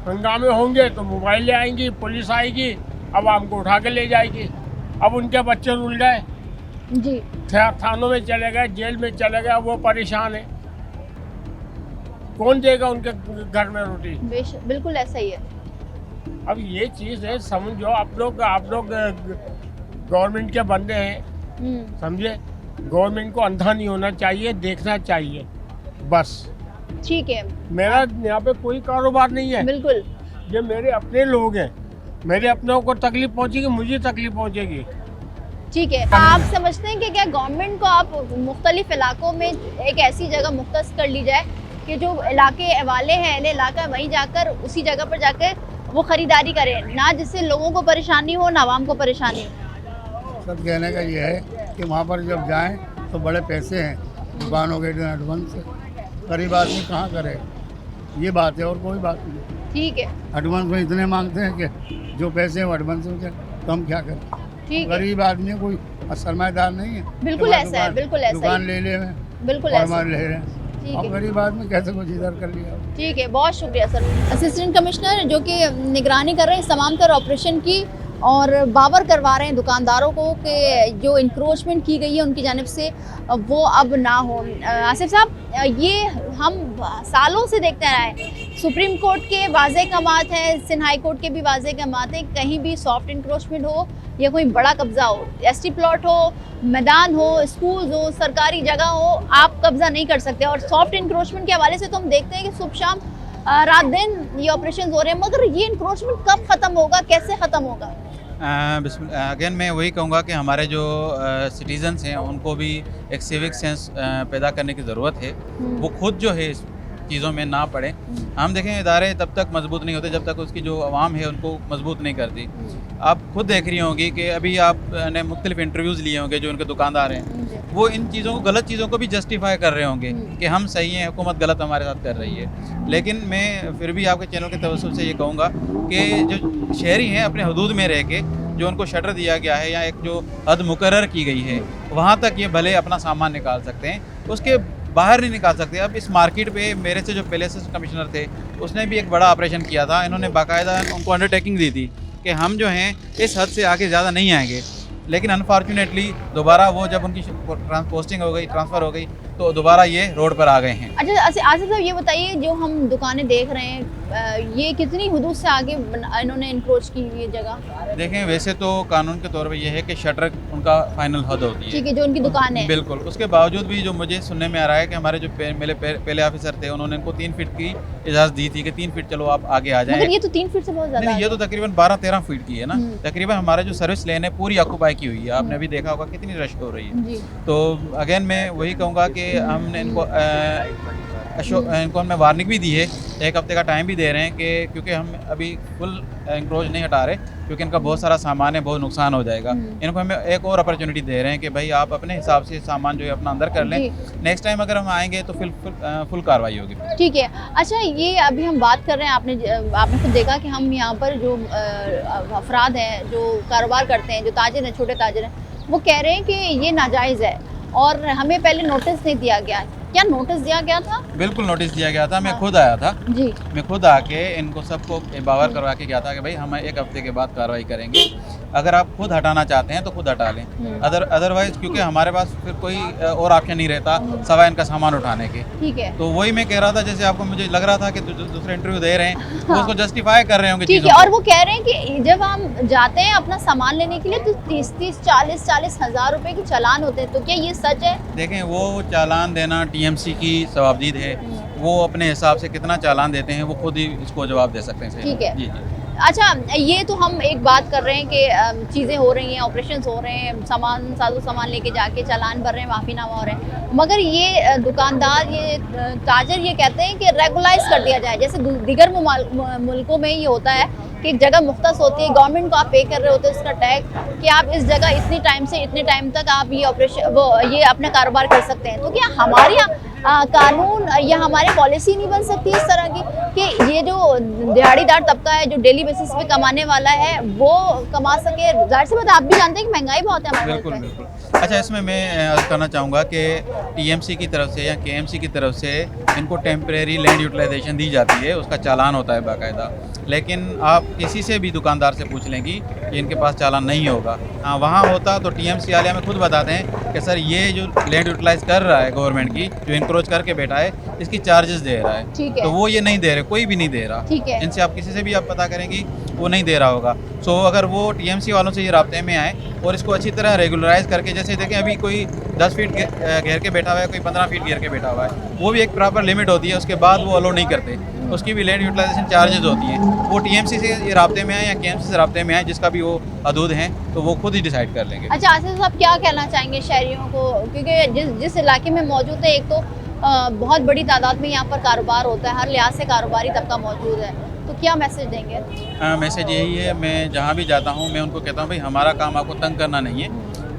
हंगामे होंगे तो मोबाइल ले आएंगी, पुलिस आएगी, आवाम को उठा के ले जाएगी। अब उनके बच्चे रुल गए जी, थानों में चले गए, जेल में चले गए, वो परेशान है। कौन देगा उनके घर में रोटी? बिल्कुल ऐसा ही है। अब ये चीज़ है, समझो आप लोग गवर्नमेंट के बंदे हैं, समझे। गवर्नमेंट को अंधा नहीं होना चाहिए, देखना चाहिए बस। ठीक है, मेरा यहाँ पे कोई कारोबार नहीं है। बिल्कुल, ये मेरे अपने लोग हैं, मेरे अपनों को तकलीफ पहुँचेगी, मुझे तकलीफ पहुँचेगी। ठीक है। आप समझते हैं कि क्या गवर्नमेंट को आप मुख्तलिफ इलाकों में एक ऐसी जगह मुख्तस कर ली जाए कि जो इलाके वाले हैं, अहले इलाका, वहीं जाकर उसी जगह पर जाकर वो ख़रीदारी करें, ना जिससे लोगों को परेशानी हो, ना आवाम को परेशानी हो। सब कहने का ये है कि वहाँ पर जब जाएं तो बड़े पैसे हैं, दुकानों के एडवांस से, गरीब आदमी कहाँ करे, ये बात है और कोई बात नहीं। ठीक है, एडवांस में इतने मांगते हैं कि जो पैसे हैं वो एडवांस हो जाए, तो हम क्या करें? गरीब आदमी कोई सरमाएदार नहीं है। बिल्कुल ऐसा है, बिल्कुल ऐसा दुकान ले ले में, बिल्कुल ऐसा ले रहे हैं। अब गरीब आदमी कैसे कुछ इधर कर लिया। ठीक है, बहुत शुक्रिया सर। असिस्टेंट कमिश्नर जो कि निगरानी कर रहे हैं तमाम तर ऑपरेशन की, और बावर करवा रहे हैं दुकानदारों को कि जो इंक्रोचमेंट की गई है उनकी जानिब से वो अब ना हो। आसिफ साहब, ये हम सालों से देखते आ रहे हैं, सुप्रीम कोर्ट के वाज़े कमात हैं, सिंध हाई कोर्ट के भी वाज़े कमात हैं, कहीं भी सॉफ्ट इंक्रोचमेंट हो या कोई बड़ा कब्ज़ा हो, एसटी प्लॉट हो, मैदान हो, स्कूल हो, सरकारी जगह हो, आप कब्ज़ा नहीं कर सकते। और सॉफ्ट इंक्रोचमेंट के हवाले से तो हम देखते हैं कि सुबह शाम रात दिन ये ऑपरेशन हो रहे हैं, मगर ये इंक्रोचमेंट कब ख़त्म होगा, कैसे ख़त्म होगा? अगेन मैं वही कहूँगा कि हमारे जो सिटीजन्स हैं उनको भी एक सिविक सेंस पैदा करने की ज़रूरत है। वो खुद जो है इस चीज़ों में ना पड़े। हम देखें इदारे तब तक मजबूत नहीं होते जब तक उसकी जो आवाम है उनको मजबूत नहीं करती। आप खुद देख रही होंगी कि अभी आपने मुख्तलिफ इंटरव्यूज़ लिए होंगे, जो उनके दुकानदार हैं वो इन चीज़ों को, गलत चीज़ों को भी जस्टिफाई कर रहे होंगे कि हम सही हैं, हुकूमत गलत हमारे साथ कर रही है। लेकिन मैं फिर भी आपके चैनल के तवज्जुह से ये कहूँगा कि जो शहरी हैं अपने हदूद में रह के, जो उनको शटर दिया गया है या एक जो हद मुकर्रर की गई है, वहाँ तक ये भले अपना सामान निकाल सकते हैं, उसके बाहर नहीं निकाल सकते। अब इस मार्केट पे मेरे से जो पहले से कमिश्नर थे उसने भी एक बड़ा ऑपरेशन किया था। इन्होंने बाकायदा उनको अंडरटेकिंग दी थी कि हम जो हैं इस हद से आगे ज़्यादा नहीं आएंगे, लेकिन अनफॉर्चुनेटली दोबारा वो जब उनकी पोस्टिंग हो गई, ट्रांसफ़र हो गई, तो दोबारा ये रोड पर आ गए हैं। अच्छा आसिफ साहब ये बताइए, जो हम दुकानें देख रहे हैं ये कितनी हदूद से आगे इन्होंने इंक्रोच की ये जगह? देखें, वैसे तो कानून के तौर पे ये है कि शटर उनका फाइनल हद होती है, ठीक है, जो उनकी दुकान है। बिल्कुल। उसके बावजूद भी जो मुझे सुनने में आ रहा है कि हमारे जो पहले ऑफिसर थे उन्होंने इनको 3 फीट की इजाज़त दी थी कि 3 फीट चलो आप आगे आ जाएं। मगर ये तो 3 फीट से बहुत ज़्यादा नहीं, ये तो तकरीबन 12-13 फीट की है ना। तकरीबन हमारा जो सर्विस लेन है पूरी ऑक्यूपाई की हुई है, आपने अभी देखा होगा कितनी रश हो रही है। तो अगेन मैं वही कहूँगा कि हमने इनको मैं वार्निंग भी दी है, 1 हफ्ते का टाइम भी दे रहे हैं कि क्योंकि हम अभी फुल इंक्रोच नहीं हटा रहे, क्योंकि इनका बहुत सारा सामान है, बहुत नुकसान हो जाएगा। इनको हम एक और अपॉर्चुनिटी दे रहे हैं कि भाई आप अपने हिसाब से सामान जो है अपना अंदर कर लें, नेक्स्ट टाइम अगर हम आएंगे तो फुल कार्रवाई होगी। ठीक है। अच्छा, ये अभी हम बात कर रहे हैं, आपने खुद देखा कि हम यहाँ पर जो अफराद हैं जो कारोबार करते हैं, जो ताजिर हैं, छोटे ताजिर हैं, वो कह रहे हैं कि ये नाजायज़ है और हमें पहले नोटिस नहीं दिया गया। क्या नोटिस दिया गया था? बिल्कुल नोटिस दिया गया था, मैं खुद आया था जी। मैं खुद आके इनको सबको बावर करवा के गया था कि भाई हम 1 हफ्ते के बाद कार्रवाई करेंगे, अगर आप खुद हटाना चाहते हैं तो खुद हटा लें, अदरवाइज क्योंकि हमारे पास फिर कोई और ऑप्शन नहीं रहता सवाए इनका सामान उठाने के। ठीक है। तो वही मैं कह रहा था, जैसे आपको मुझे लग रहा था कि दूसरे इंटरव्यू दे रहे हैं तो उसको जस्टिफाई कर रहे होंगे। ठीक है। और वो कह रहे हैं कि जब हम जाते हैं अपना सामान लेने के लिए तो 30-40 हज़ार रुपए की चालान होते हैं, तो क्या ये सच है? देखें, वो चालान देना TMC की सवाबदीद है, वो अपने हिसाब से कितना चालान देते हैं वो खुद ही इसको जवाब दे सकते हैं। ठीक है। जी जी। अच्छा, ये तो हम एक बात कर रहे हैं कि चीज़ें हो रही हैं, ऑपरेशंस हो रहे हैं, साजो सामान लेके जाके चालान भर रहे हैं, माफ़ीनामा हो रहे हैं, मगर ये दुकानदार, ये ताजर ये कहते हैं कि रेगुलाइज कर दिया जाए। जैसे दीगर मुल्कों में ये होता है कि एक जगह मुख्तस होती है, गवर्नमेंट को आप पे कर रहे होते हैं उसका टैक्स, कि आप इस जगह इतने टाइम से इतने टाइम तक आप ये अपना कारोबार कर सकते हैं। तो क्या हमारे यहाँ कानून या हमारी पॉलिसी नहीं बन सकती इस तरह की कि ये जो दिहाड़ीदार तबका है, जो डेली बेसिस पे कमाने वाला है, वो कमा सके? जाहिर सी बात, आप भी जानते हैं कि महंगाई बहुत है हमारे बिल्कुल बिल्कुल। अच्छा, इसमें मैं अर्ज करना चाहूँगा कि TMC की तरफ से या KMC की तरफ से इनको टेम्परेरी लैंड यूटिलाइजेशन दी जाती है, उसका चालान होता है बाकायदा, लेकिन आप किसी से भी दुकानदार से पूछ लेंगी कि इनके पास चालान नहीं होगा। हाँ, वहाँ होता तो TMC वाले हमें खुद बताते हैं कि सर ये जो लैंड यूटिलाइज कर रहा है गवर्नमेंट की, जो इंक्रोच करके बैठा है, इसकी चार्जेस दे रहा है। ठीक है। तो वो ये नहीं दे रहे, कोई भी नहीं दे रहा। ठीक है। इनसे आप किसी से भी आप पता करेंगी वो नहीं दे रहा होगा। सो अगर वो TMC वालों से ये राब्ते में आए और इसको अच्छी तरह रेगुलराइज करके, जैसे देखें अभी कोई 10 फीट घेर के बैठा हुआ है, कोई 15 फीट घेर के बैठा हुआ है, वो भी एक प्रॉपर लिमिट होती है, उसके बाद वो अलो नहीं करते, उसकी भी लैंड यूटिलाइजेशन चार्जेस होती हैं। वो TMC से ये राब्ते में आए या KMC से राब्ते में आए, जिसका भी वो हदूद हैं, तो वो खुद ही डिसाइड कर लेंगे। अच्छा, आसिफ साहब क्या कहना चाहेंगे शहरियों को, क्योंकि जिस इलाके में मौजूद है, एक तो बहुत बड़ी तादाद में यहाँ पर कारोबार होता है, हर लिहाज से कारोबारी तबका मौजूद है, तो क्या मैसेज देंगे? मैसेज यही है, मैं जहाँ भी जाता हूँ मैं उनको कहता हूँ भाई हमारा काम आपको तंग करना नहीं है,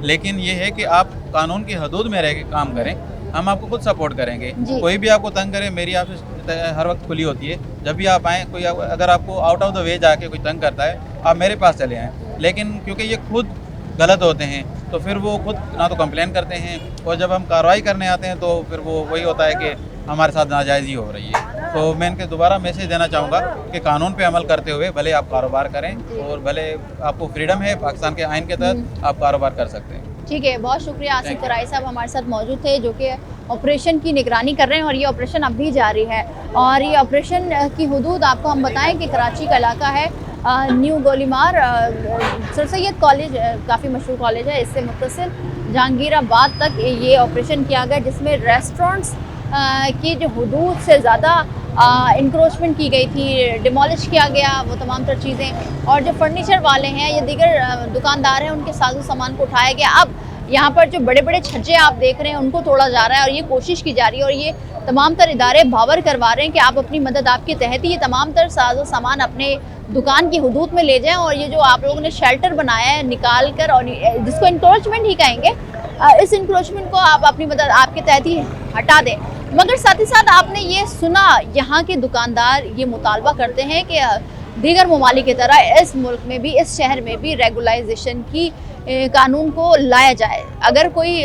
लेकिन ये है कि आप कानून की हदूद में रह के काम करें, हम आपको खुद सपोर्ट करेंगे। कोई भी आपको तंग करे, मेरी आपसे हर वक्त खुली होती है, जब भी आप आएँ, कोई अगर आपको आउट ऑफ द वे जाके कोई तंग करता है, आप मेरे पास चले आएँ, लेकिन क्योंकि ये खुद गलत होते हैं तो फिर वो खुद ना तो कंप्लेन करते हैं, और जब हम कार्रवाई करने आते हैं तो फिर वो वही होता है कि हमारे साथ नाजायज़ी हो रही है। तो मैं इनके दोबारा मैसेज देना चाहूँगा कि कानून पे अमल करते हुए भले आप कारोबार करें, और भले आपको फ्रीडम है, पाकिस्तान के आइन के तहत आप कारोबार कर सकते हैं। ठीक है, बहुत शुक्रिया। आसिफ कराई साहब हमारे साथ मौजूद थे, जो कि ऑपरेशन की निगरानी कर रहे हैं, और ये ऑपरेशन अब भी जारी है। और ये ऑपरेशन की हदूद आपको हम बताएं कि कराची का इलाका है, न्यू गोलीमार सर सैयद कॉलेज काफ़ी मशहूर कॉलेज है, इससे मुत्तसिल जहांगीराबाद तक ये ऑपरेशन किया गया, जिसमें रेस्टोरेंट्स की जो हदूद से ज़्यादा इंक्रोचमेंट की गई थी, डिमोलिश किया गया वो तमाम तर चीज़ें, और जो फर्नीचर वाले हैं या दीगर दुकानदार हैं उनके साजो सामान को उठाया गया। अब यहाँ पर जो बड़े बड़े छज्जे आप देख रहे हैं उनको तोड़ा जा रहा है, और ये कोशिश की जा रही है, और ये तमाम तर इदारे भावर करवा रहे हैं कि आप अपनी मदद, आपके तहत ही ये तमाम तर साजो सामान अपने दुकान की हदूद में ले जाएं, और ये जो आप लोगों ने शेल्टर बनाया है निकाल कर, और जिसको इंक्रोचमेंट ही कहेंगे, इस इंक्रोचमेंट को आप अपनी मदद आपके तहत ही हटा दें। मगर साथ ही साथ आपने ये सुना, यहाँ के दुकानदार ये मुतालबा करते हैं कि दीगर ममालिक की तरह इस मुल्क में भी, इस शहर में भी रेगुलाइजेशन की कानून को लाया जाए। अगर कोई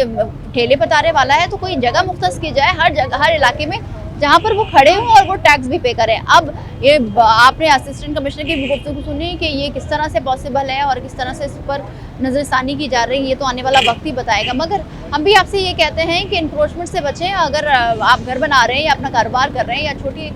ठेले पतारे वाला है तो कोई जगह मुख्तस की जाए, हर जगह हर इलाके में जहाँ पर वो खड़े हों और वो टैक्स भी पे करें। अब ये आपने असिस्टेंट कमिश्नर की भी गुफ्तगू सुनी कि ये किस तरह से पॉसिबल है और किस तरह से इस पर नज़रसानी की जा रही है, ये तो आने वाला वक्त ही बताएगा। मगर हम भी आपसे ये कहते हैं कि इंक्रोचमेंट से बचें। अगर आप घर बना रहे हैं या अपना कारोबार कर रहे हैं या छोटी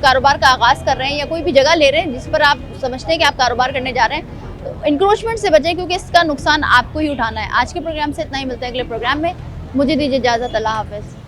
कारोबार का आगाज़ कर रहे हैं या कोई भी जगह ले रहे हैं जिस पर आप समझते हैं कि आप कारोबार करने जा रहे हैं, तो इंक्रोचमेंट से बचें, क्योंकि इसका नुकसान आपको ही उठाना है। आज के प्रोग्राम से इतना ही, मिलते हैं अगले प्रोग्राम में। मुझे दीजिए इजाज़त, अल्लाह हाफ़िज़।